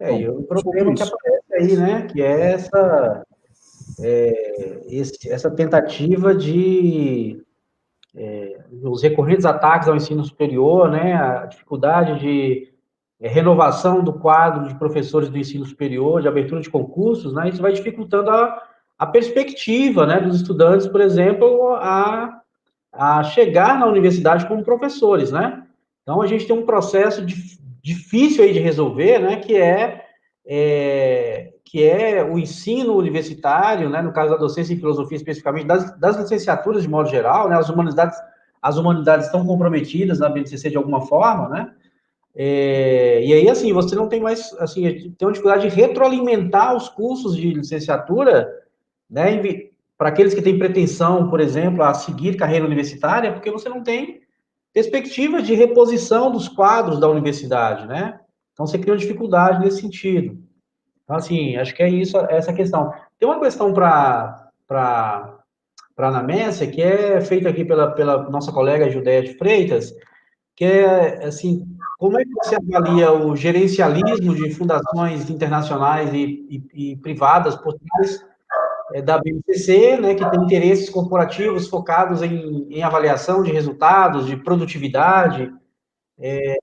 S2: E o problema que aparece aí, né, que é essa tentativa de os recorrentes ataques ao ensino superior, né, a dificuldade de renovação do quadro de professores do ensino superior, de abertura de concursos, né, isso vai dificultando a perspectiva, né, dos estudantes, por exemplo, a chegar na universidade como professores, né? Então, a gente tem um processo difícil aí de resolver, né, que é o ensino universitário, né, no caso da docência em filosofia especificamente, das licenciaturas de modo geral, né, as humanidades estão comprometidas na BNCC de alguma forma, né, e aí, assim, você não tem mais, assim, tem uma dificuldade de retroalimentar os cursos de licenciatura, né, para aqueles que têm pretensão, por exemplo, a seguir carreira universitária, porque você não tem perspectiva de reposição dos quadros da universidade, né? Então, você cria uma dificuldade nesse sentido. Então, assim, acho que é isso, essa questão. Tem uma questão para a Anamésia, que é feita aqui pela nossa colega Judéia de Freitas, que é, assim, como é que você avalia o gerencialismo de fundações internacionais e privadas por trás da BNCC, né, que tem interesses corporativos focados em avaliação de resultados, de produtividade, e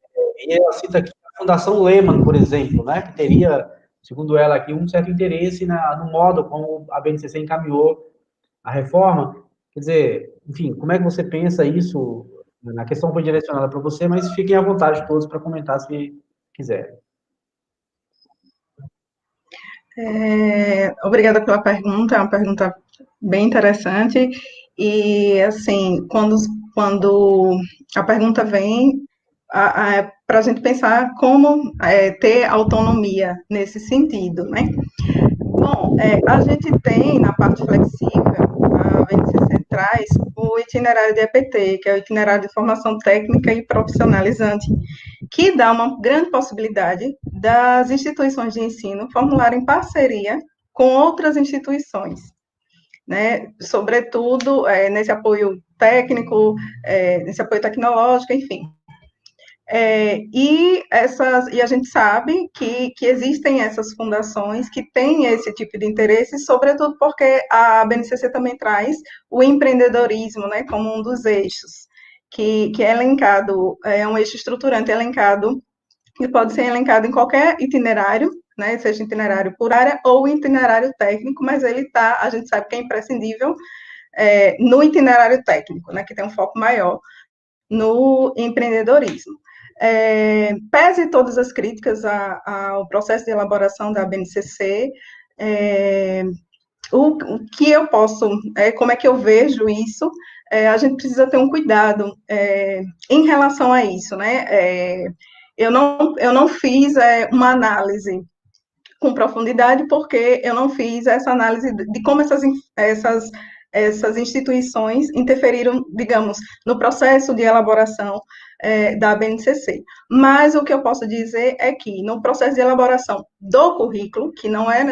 S2: ela cita aqui a Fundação Lehman, por exemplo, né, que teria, segundo ela aqui, um certo interesse no modo como a BNCC encaminhou a reforma. Quer dizer, enfim, como é que você pensa isso? A questão foi direcionada para você, mas fiquem à vontade todos para comentar se quiserem.
S3: Obrigada pela pergunta, é uma pergunta bem interessante. E, assim, quando a pergunta vem para a gente pensar como ter autonomia nesse sentido, né? Bom, a gente tem na parte flexível, a BNCC traz o itinerário de EPT, que é o itinerário de formação técnica e profissionalizante, que dá uma grande possibilidade das instituições de ensino formularem parceria com outras instituições, né? Sobretudo nesse apoio técnico, nesse apoio tecnológico, enfim. E a gente sabe que existem essas fundações que têm esse tipo de interesse, sobretudo porque a BNCC também traz o empreendedorismo, né, como um dos eixos, que é elencado, é um eixo estruturante elencado, e pode ser elencado em qualquer itinerário, né, seja itinerário por área ou itinerário técnico, mas a gente sabe que é imprescindível no itinerário técnico, né, que tem um foco maior no empreendedorismo. Pese todas as críticas ao processo de elaboração da BNCC, o que eu posso, como é que eu vejo isso, a gente precisa ter um cuidado em relação a isso, né? eu não fiz uma análise com profundidade, porque eu não fiz essa análise de como essas instituições interferiram, digamos, no processo de elaboração da BNCC. Mas o que eu posso dizer é que, no processo de elaboração do currículo, que não é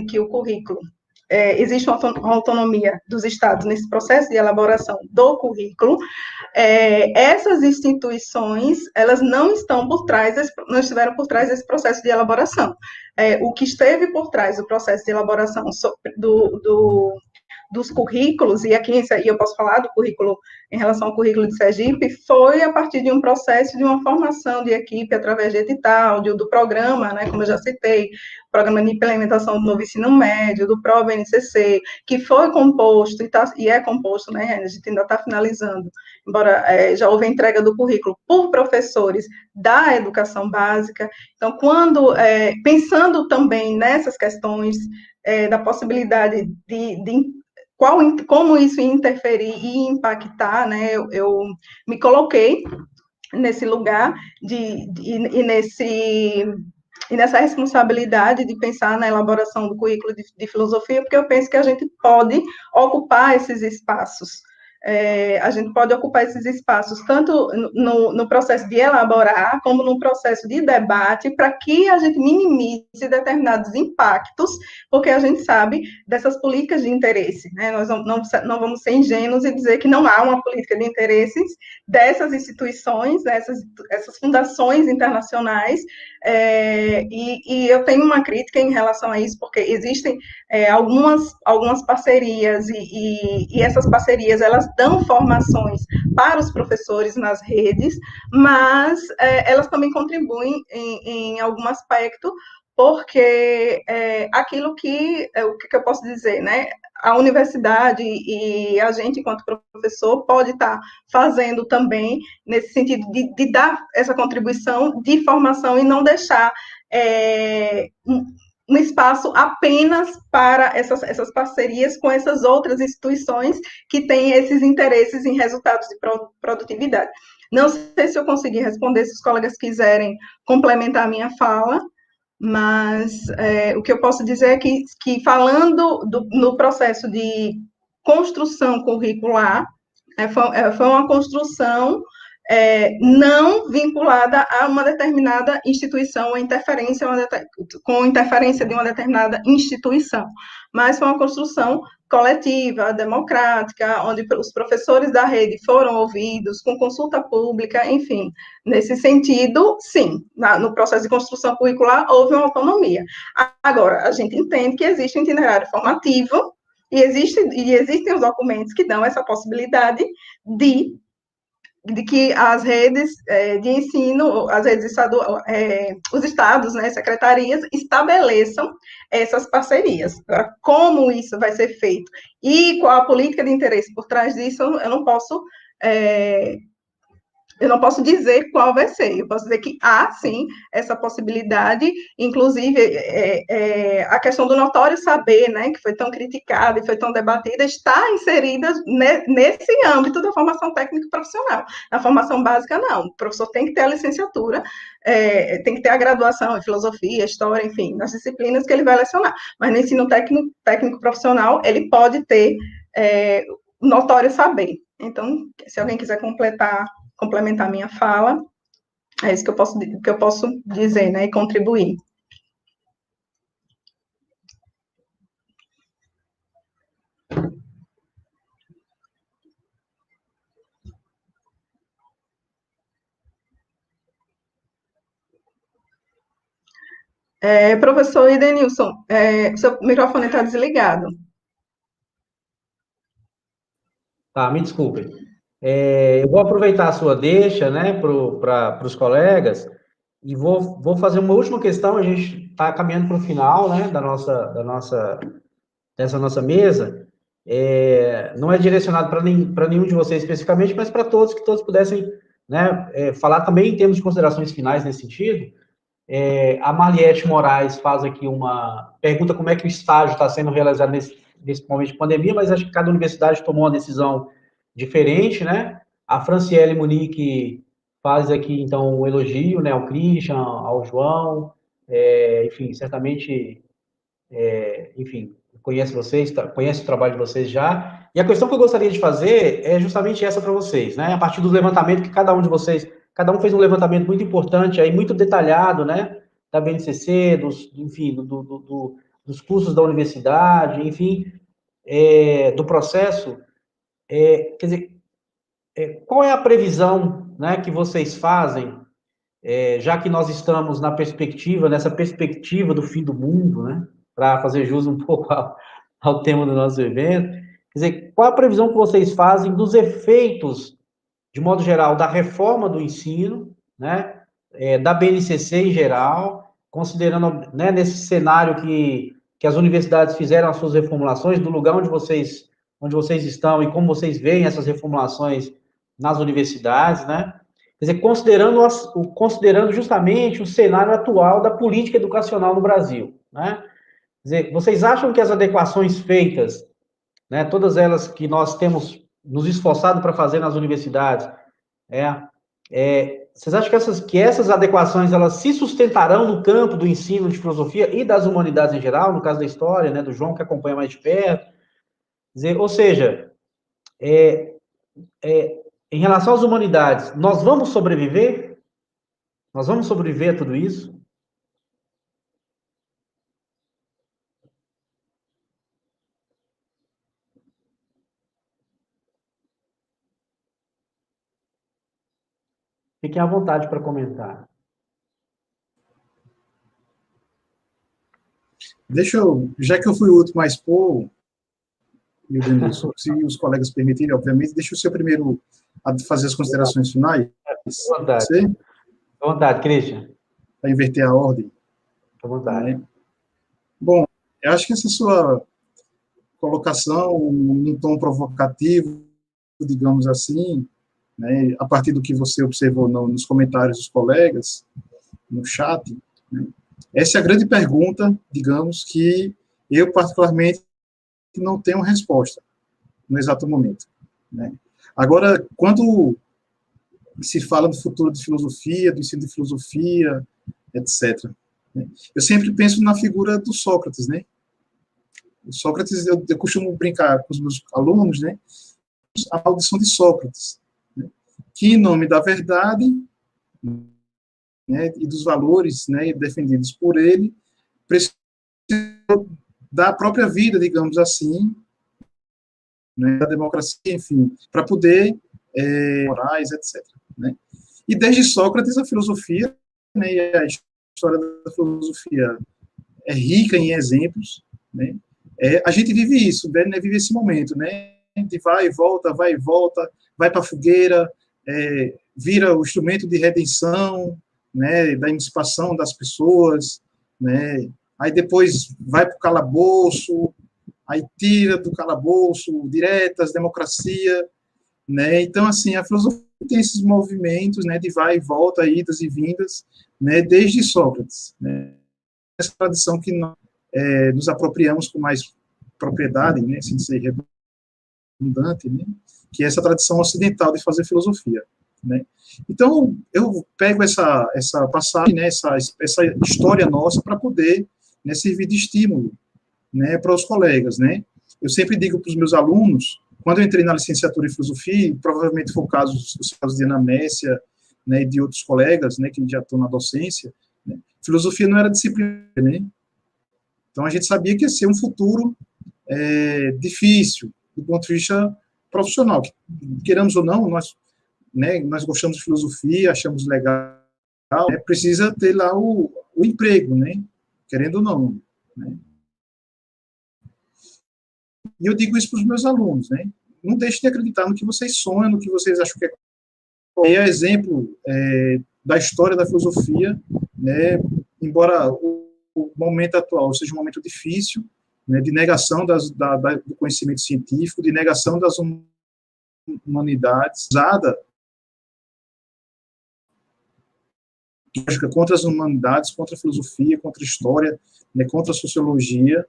S3: que o currículo, existe uma autonomia dos estados nesse processo de elaboração do currículo, essas instituições, elas não estiveram por trás desse processo de elaboração. O que esteve por trás do processo de elaboração dos currículos, e aqui eu posso falar do currículo em relação ao currículo de Sergipe, foi a partir de um processo de uma formação de equipe através de edital, do programa, né, como eu já citei, Programa de Implementação do Novo Ensino Médio, do PROBNCC, que foi composto, e é composto, né, a gente ainda está finalizando, embora já houve a entrega do currículo por professores da educação básica. Então, pensando também nessas questões da possibilidade como isso ia interferir e impactar, né, eu me coloquei nesse lugar e nessa responsabilidade de pensar na elaboração do currículo de filosofia, porque eu penso que a gente pode ocupar esses espaços. A gente pode ocupar esses espaços tanto no processo de elaborar, como no processo de debate, para que a gente minimize determinados impactos, porque a gente sabe dessas políticas de interesse, né? Nós não vamos ser ingênuos e dizer que não há uma política de interesses dessas instituições, essas fundações internacionais, e eu tenho uma crítica em relação a isso, porque existem algumas parcerias, e essas parcerias, elas dão formações para os professores nas redes, mas elas também contribuem em algum aspecto, porque o que eu posso dizer, né? A universidade e a gente, enquanto professor, pode estar fazendo também nesse sentido de dar essa contribuição de formação e não deixar um espaço apenas para essas parcerias com essas outras instituições que têm esses interesses em resultados de produtividade. Não sei se eu consegui responder, se os colegas quiserem complementar a minha fala, mas o que eu posso dizer é que falando no processo de construção curricular, foi uma construção não vinculada a uma determinada instituição, com interferência de uma determinada instituição, mas foi uma construção coletiva, democrática, onde os professores da rede foram ouvidos, com consulta pública, enfim, nesse sentido, sim, no processo de construção curricular houve uma autonomia. Agora, a gente entende que existe um itinerário formativo e existem os documentos que dão essa possibilidade de que as redes de ensino, as redes estaduais, os estados, né, secretarias, estabeleçam essas parcerias. Como isso vai ser feito e qual a política de interesse por trás disso, eu não posso dizer qual vai ser. Eu posso dizer que há, sim, essa possibilidade, inclusive a questão do notório saber, né, que foi tão criticada e foi tão debatida, está inserida nesse âmbito da formação técnica profissional. Na formação básica, não. O professor tem que ter a licenciatura, tem que ter a graduação em filosofia, história, enfim, nas disciplinas que ele vai lecionar. Mas no ensino técnico profissional, ele pode ter notório saber. Então, se alguém quiser complementar minha fala, é isso que eu posso dizer, né, e contribuir. Professor Idenilson, seu microfone está desligado.
S2: Tá, me desculpe. Eu vou aproveitar a sua deixa, né, para os colegas, e vou fazer uma última questão. A gente está caminhando para o final, né, dessa nossa mesa. Não é direcionado para nenhum de vocês especificamente, mas para todos, que todos pudessem, né, falar também em termos de considerações finais nesse sentido. A Mariette Moraes faz aqui uma pergunta: como é que o estágio está sendo realizado nesse momento de pandemia, mas acho que cada universidade tomou uma decisão diferente, né? A Franciele Munique faz aqui, então, um elogio, né, ao Christian, ao João, enfim, certamente, enfim, conhece vocês, conhece o trabalho de vocês já. E a questão que eu gostaria de fazer é justamente essa para vocês, né? A partir do levantamento que cada um de vocês, cada um fez um levantamento muito importante, aí, muito detalhado, né? Da BNCC, enfim, dos cursos da universidade, enfim, do processo. Quer dizer, qual é a previsão, né, que vocês fazem, já que nós estamos nessa perspectiva do fim do mundo, né? Para fazer jus um pouco ao tema do nosso evento. Quer dizer, qual a previsão que vocês fazem dos efeitos, de modo geral, da reforma do ensino, né, da BNCC em geral, considerando, né, nesse cenário que as universidades fizeram as suas reformulações, do lugar onde vocês estão e como vocês veem essas reformulações nas universidades, né? Quer dizer, considerando justamente o cenário atual da política educacional no Brasil, né? Quer dizer, vocês acham que as adequações feitas, né, todas elas que nós temos nos esforçado para fazer nas universidades, vocês acham que essas adequações elas se sustentarão no campo do ensino de filosofia e das humanidades em geral, no caso da história, né, do João que acompanha mais de perto? Quer dizer, ou seja, em relação às humanidades, nós vamos sobreviver? Nós vamos sobreviver a tudo isso? Fiquem à vontade para comentar.
S5: Já que eu fui o último a expor, e o Denilson, se os colegas permitirem, obviamente, deixa o seu primeiro a fazer as considerações finais.
S2: À vontade. À vontade, Christian.
S5: Para inverter a ordem.
S2: À vontade.
S5: Bom, eu acho que essa sua colocação, num tom provocativo, digamos assim, né, a partir do que você observou nos comentários dos colegas, no chat, né, essa é a grande pergunta, digamos, que eu, particularmente, não tenho resposta no exato momento, né. Agora, quando se fala do futuro de filosofia, do ensino de filosofia, etc., né, eu sempre penso na figura do Sócrates, né. O Sócrates, eu costumo brincar com os meus alunos, né, a maldição de Sócrates, né, que, em nome da verdade, né, e dos valores, né, defendidos por ele, precisa da própria vida, digamos assim, né, da democracia, enfim, para poder, morais, etc., né. E desde Sócrates, a filosofia, né, e a história da filosofia é rica em exemplos, né. A gente vive isso, né, vive esse momento, né, de vai e volta, vai para a fogueira, vira o instrumento de redenção, né, da emancipação das pessoas, né, aí depois vai para o calabouço, aí tira do calabouço, diretas, democracia, né, então, assim, a filosofia tem esses movimentos, né, de vai e volta, idas e vindas, né, desde Sócrates, né, essa tradição que nós nos apropriamos com mais propriedade, né, sem ser redundante, né, que é essa tradição ocidental de fazer filosofia, né. Então, eu pego essa passagem, né, essa história nossa para poder, né, servir de estímulo, né, para os colegas, né. Eu sempre digo para os meus alunos, quando eu entrei na licenciatura em filosofia, e provavelmente foi o caso de Ana Messia, né, e de outros colegas, né, que já estão na docência, né, filosofia não era disciplina, né. Então, a gente sabia que ia ser um futuro difícil, do ponto de vista profissional. Queremos ou não, nós gostamos de filosofia, achamos legal, né, precisa ter lá o emprego, né, querendo ou não. Né. E eu digo isso para os meus alunos, né, não deixem de acreditar no que vocês sonham, no que vocês acham que é exemplo da história da filosofia, né, embora o momento atual seja um momento difícil, né, de negação do conhecimento científico, de negação das humanidades, usada contra as humanidades, contra a filosofia, contra a história, né, contra a sociologia,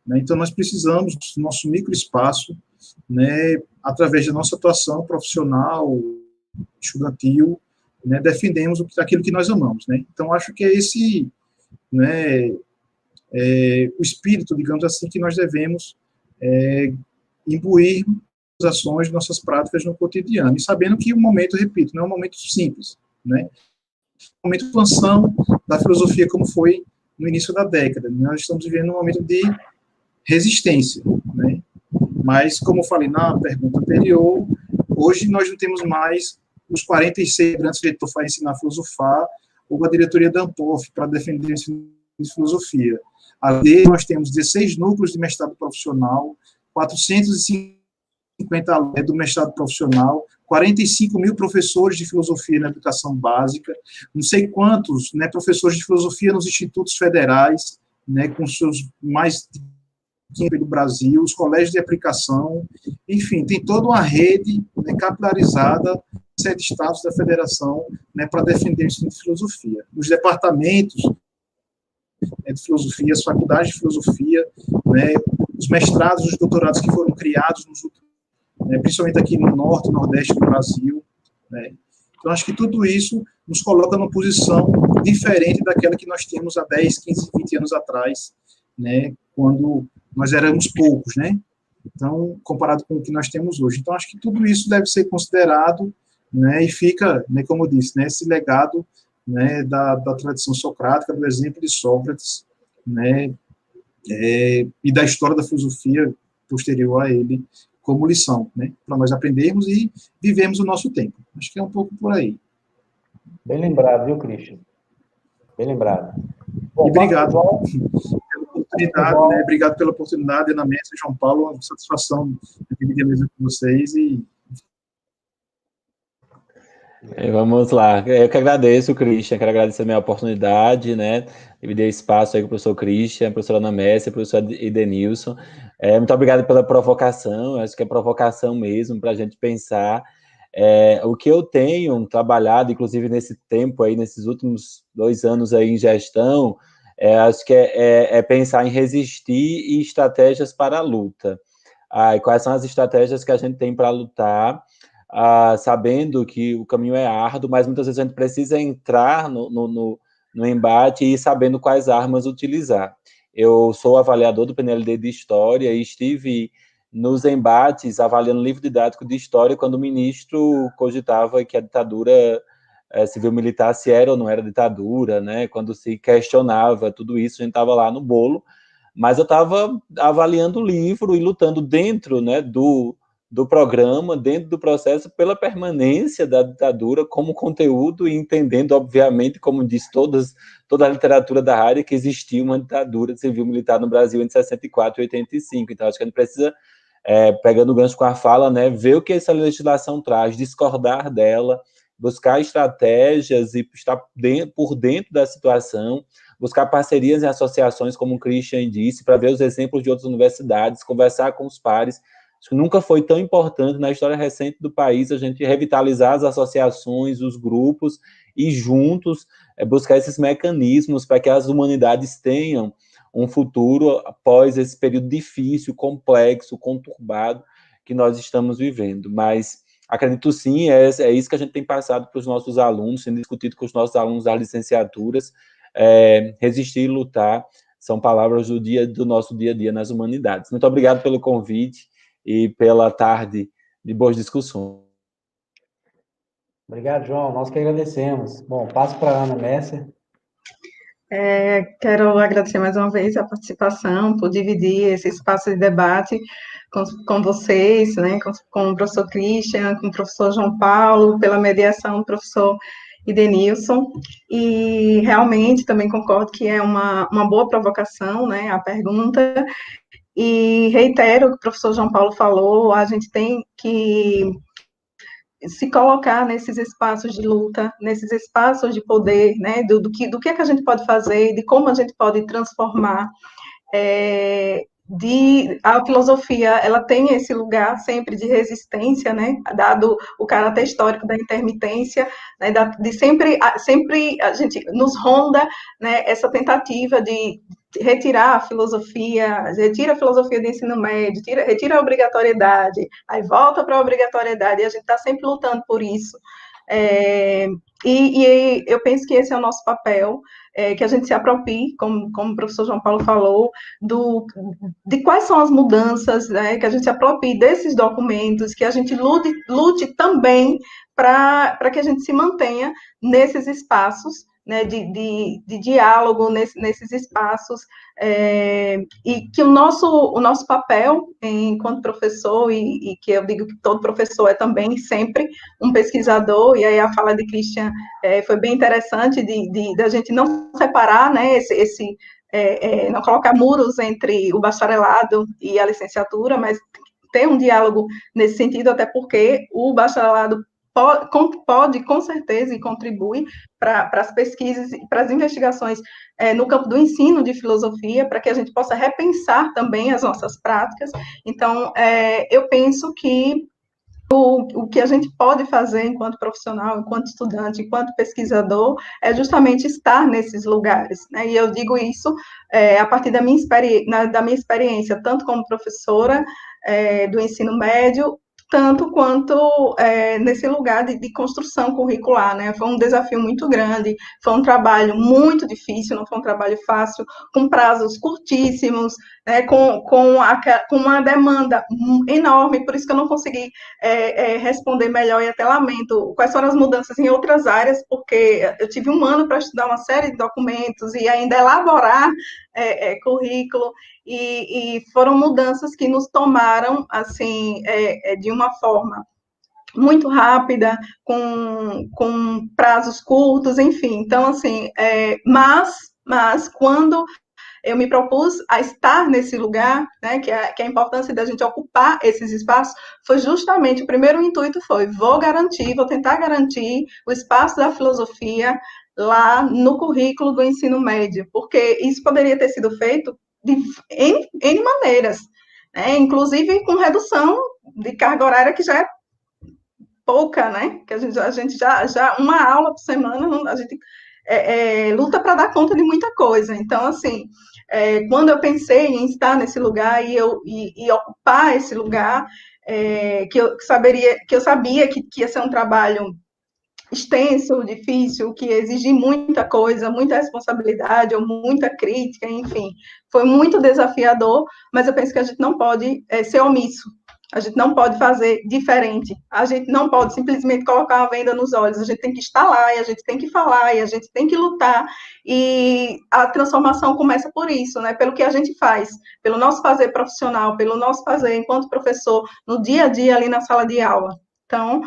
S5: né, então nós precisamos do nosso microespaço, né, através da nossa atuação profissional, estudantil, né, defendemos aquilo que nós amamos, né? Então, acho que é esse, né, o espírito, digamos assim, que nós devemos imbuir as ações, nossas práticas no cotidiano, e sabendo que o momento, repito, não é um momento simples, né? Um momento de expansão da filosofia, como foi no início da década. Nós estamos vivendo um momento de resistência, né? Mas, como eu falei na pergunta anterior, hoje nós não temos mais os 46 grandes diretores para ensinar a filosofar, ou a diretoria da Ampof para defender o ensino de filosofia. Além, nós temos 16 núcleos de mestrado profissional, 450 alunos do mestrado profissional, 45 mil professores de filosofia na educação básica, não sei quantos, né, professores de filosofia nos institutos federais, né, com seus mais do Brasil, os colégios de aplicação, enfim, tem toda uma rede, né, capilarizada, 7 estados da federação, né, para defender o ensino de filosofia. Os departamentos, né, de filosofia, as faculdades de filosofia, né, os mestrados, os doutorados que foram criados, né, principalmente aqui no norte e nordeste do Brasil, né. Então, acho que tudo isso nos coloca numa posição diferente daquela que nós tínhamos há 10, 15, 20 anos atrás, né, quando nós éramos poucos, né? Então, comparado com o que nós temos hoje. Então, acho que tudo isso deve ser considerado, né, e fica, né, como eu disse, né, esse legado, né, da tradição socrática, do exemplo de Sócrates, né, e da história da filosofia posterior a ele, como lição, né, para nós aprendermos e vivermos o nosso tempo. Acho que é um pouco por aí.
S2: Bem lembrado, viu, Christian? Bem lembrado.
S5: Bom, e obrigado pela oportunidade, né? Obrigado pela oportunidade, Ana Messa e João Paulo, uma satisfação dividir a mesa com vocês e
S4: vamos lá. Eu que agradeço, Christian, quero agradecer a minha oportunidade, né? Dividir espaço aí com o professor Christian, a professora Ana Messia, o professor Edenilson. Muito obrigado pela provocação, acho que é provocação mesmo para a gente pensar. O que eu tenho trabalhado, inclusive nesse tempo aí, nesses últimos 2 anos aí em gestão, acho que é pensar em resistir e estratégias para a luta. E quais são as estratégias que a gente tem para lutar, sabendo que o caminho é árduo, mas muitas vezes a gente precisa entrar no embate e sabendo quais armas utilizar. Eu sou avaliador do PNLD de História e estive nos embates avaliando livro didático de História quando o ministro cogitava que a ditadura civil-militar se era ou não era ditadura, né? Quando se questionava tudo isso, a gente estava lá no bolo, mas eu estava avaliando o livro e lutando dentro, né, do programa, dentro do processo, pela permanência da ditadura como conteúdo e entendendo, obviamente, como diz toda a literatura da área, que existia uma ditadura civil-militar no Brasil entre 64 e 85. Então, acho que a gente precisa, pegando o gancho com a fala, né, ver o que essa legislação traz, discordar dela, buscar estratégias e estar por dentro da situação, buscar parcerias e associações, como o Christian disse, para ver os exemplos de outras universidades, conversar com os pares. Acho que nunca foi tão importante na história recente do país a gente revitalizar as associações, os grupos, e juntos buscar esses mecanismos para que as humanidades tenham um futuro após esse período difícil, complexo, conturbado que nós estamos vivendo. Mas acredito sim, é isso que a gente tem passado para os nossos alunos, sendo discutido com os nossos alunos das licenciaturas. Resistir e lutar são palavras do nosso dia a dia nas humanidades. Muito obrigado pelo convite e pela tarde de boas discussões.
S2: Obrigado, João. Nós que agradecemos. Bom, passo para a Ana Messia.
S3: Quero agradecer mais uma vez a participação, por dividir esse espaço de debate com vocês, né, com o professor Christian, com o professor João Paulo, pela mediação do professor Edenilson, e realmente também concordo que é uma boa provocação, né, a pergunta, e reitero o que o professor João Paulo falou, a gente tem que se colocar nesses espaços de luta, nesses espaços de poder, né, do que é que a gente pode fazer, de como a gente pode transformar. A filosofia, ela tem esse lugar sempre de resistência, né, dado o caráter histórico da intermitência, né, de sempre a gente nos ronda, né, essa tentativa de retirar a filosofia, retira a filosofia do ensino médio, retira a obrigatoriedade, aí volta para a obrigatoriedade, e a gente está sempre lutando por isso, E eu penso que esse é o nosso papel, que a gente se aproprie, como o professor João Paulo falou, de quais são as mudanças, né, que a gente se aproprie desses documentos, que a gente lute também para que a gente se mantenha nesses espaços, né, de diálogo, nesses espaços, e que o nosso papel enquanto professor, e que eu digo que todo professor é também sempre um pesquisador, e aí a fala de Christian foi bem interessante, da gente não separar, né, não colocar muros entre o bacharelado e a licenciatura, mas ter um diálogo nesse sentido, até porque o bacharelado pode com certeza, e contribui para as pesquisas e para as investigações no campo do ensino de filosofia, para que a gente possa repensar também as nossas práticas. Então, eu penso que o que a gente pode fazer enquanto profissional, enquanto estudante, enquanto pesquisador, é justamente estar nesses lugares, né? E eu digo isso a partir da minha experiência, tanto como professora do ensino médio, tanto quanto nesse lugar de construção curricular, né? Foi um desafio muito grande, foi um trabalho muito difícil, não foi um trabalho fácil, com prazos curtíssimos, né? Com uma demanda enorme, por isso que eu não consegui responder melhor, e até lamento quais foram as mudanças em outras áreas, porque eu tive um ano para estudar uma série de documentos e ainda elaborar currículo, e foram mudanças que nos tomaram, assim, de uma forma muito rápida, com prazos curtos, enfim. Então, assim, mas quando eu me propus a estar nesse lugar, né, que é a importância da gente ocupar esses espaços, foi justamente, o primeiro intuito foi, vou tentar garantir o espaço da filosofia lá no currículo do ensino médio, porque isso poderia ter sido feito de N maneiras, né, inclusive com redução de carga horária, que já é pouca, né, que a gente já uma aula por semana, a gente luta para dar conta de muita coisa. Então, assim, quando eu pensei em estar nesse lugar e ocupar esse lugar, que eu sabia que ia ser um trabalho extenso, difícil, que exigir muita coisa, muita responsabilidade, ou muita crítica, enfim, foi muito desafiador, mas eu penso que a gente não pode ser omisso. A gente não pode fazer diferente. A gente não pode simplesmente colocar uma venda nos olhos. A gente tem que estar lá, e a gente tem que falar, e a gente tem que lutar. E a transformação começa por isso, né? Pelo que a gente faz, pelo nosso fazer profissional, pelo nosso fazer enquanto professor, no dia a dia ali na sala de aula. Então,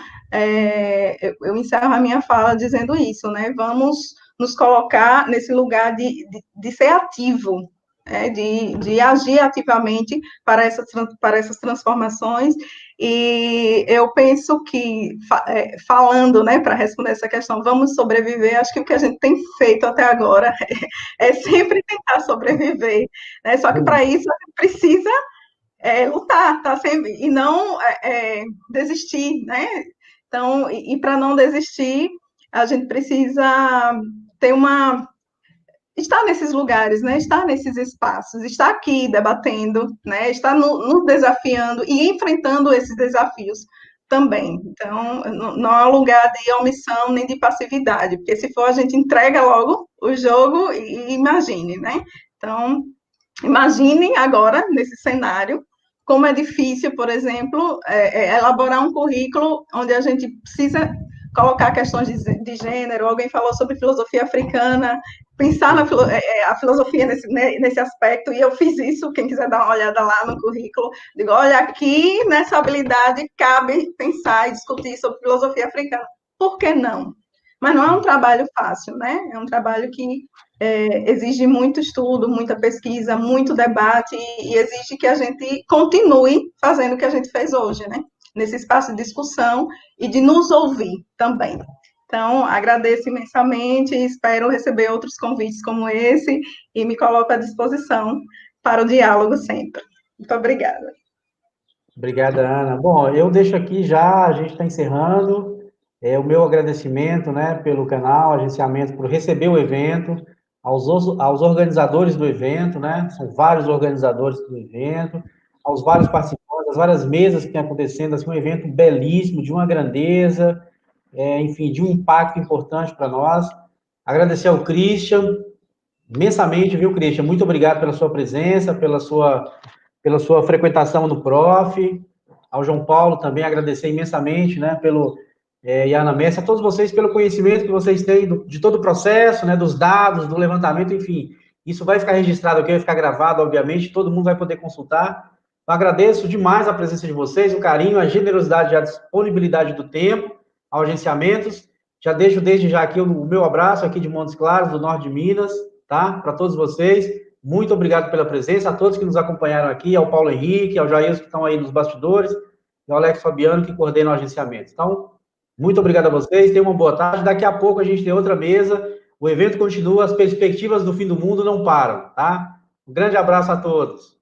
S3: eu encerro a minha fala dizendo isso, né? Vamos nos colocar nesse lugar de ser ativo, de agir ativamente para essas transformações. E eu penso que, falando, né, para responder essa questão, vamos sobreviver, acho que o que a gente tem feito até agora é sempre tentar sobreviver, né? Só que para isso a gente precisa lutar, tá sempre, e não desistir, né? Então, e para não desistir, a gente precisa ter estar nesses lugares, né? Estar nesses espaços, estar aqui debatendo, né? Estar nos desafiando e enfrentando esses desafios também. Então, não é um lugar de omissão nem de passividade, porque se for, a gente entrega logo o jogo e imagine, né? Então, imaginem agora, nesse cenário, como é difícil, por exemplo, elaborar um currículo onde a gente precisa colocar questões de gênero. Alguém falou sobre filosofia africana, pensar a filosofia nesse aspecto, e eu fiz isso. Quem quiser dar uma olhada lá no currículo, digo, olha, aqui nessa habilidade cabe pensar e discutir sobre filosofia africana. Por que não? Mas não é um trabalho fácil, né? É um trabalho que exige muito estudo, muita pesquisa, muito debate, e exige que a gente continue fazendo o que a gente fez hoje, né? Nesse espaço de discussão e de nos ouvir também. Então, agradeço imensamente e espero receber outros convites como esse, e me coloco à disposição para o diálogo sempre. Muito obrigada.
S2: Obrigada, Ana. Bom, eu deixo aqui já, a gente está encerrando, o meu agradecimento, né, pelo canal, agenciamento, por receber o evento, aos organizadores do evento, né, são vários organizadores do evento, aos vários participantes, às várias mesas que estão acontecendo, assim, um evento belíssimo, de uma grandeza, enfim, de um impacto importante para nós. Agradecer ao Christian, imensamente, viu, Christian? Muito obrigado pela sua presença, pela sua frequentação no Prof. Ao João Paulo também agradecer imensamente, né, e a Ana Messi, a todos vocês pelo conhecimento que vocês têm de todo o processo, né, dos dados, do levantamento, enfim. Isso vai ficar registrado aqui, vai ficar gravado, obviamente, todo mundo vai poder consultar. Eu agradeço demais a presença de vocês, o carinho, a generosidade e a disponibilidade do tempo, ao agenciamentos. Já deixo desde já aqui o meu abraço aqui de Montes Claros, do norte de Minas, tá? Para todos vocês. Muito obrigado pela presença, a todos que nos acompanharam aqui, ao Paulo Henrique, ao Jair que estão aí nos bastidores, e ao Alex Fabiano, que coordena o agenciamento. Então, muito obrigado a vocês, tenham uma boa tarde. Daqui a pouco a gente tem outra mesa, o evento continua, as perspectivas do fim do mundo não param, tá? Um grande abraço a todos.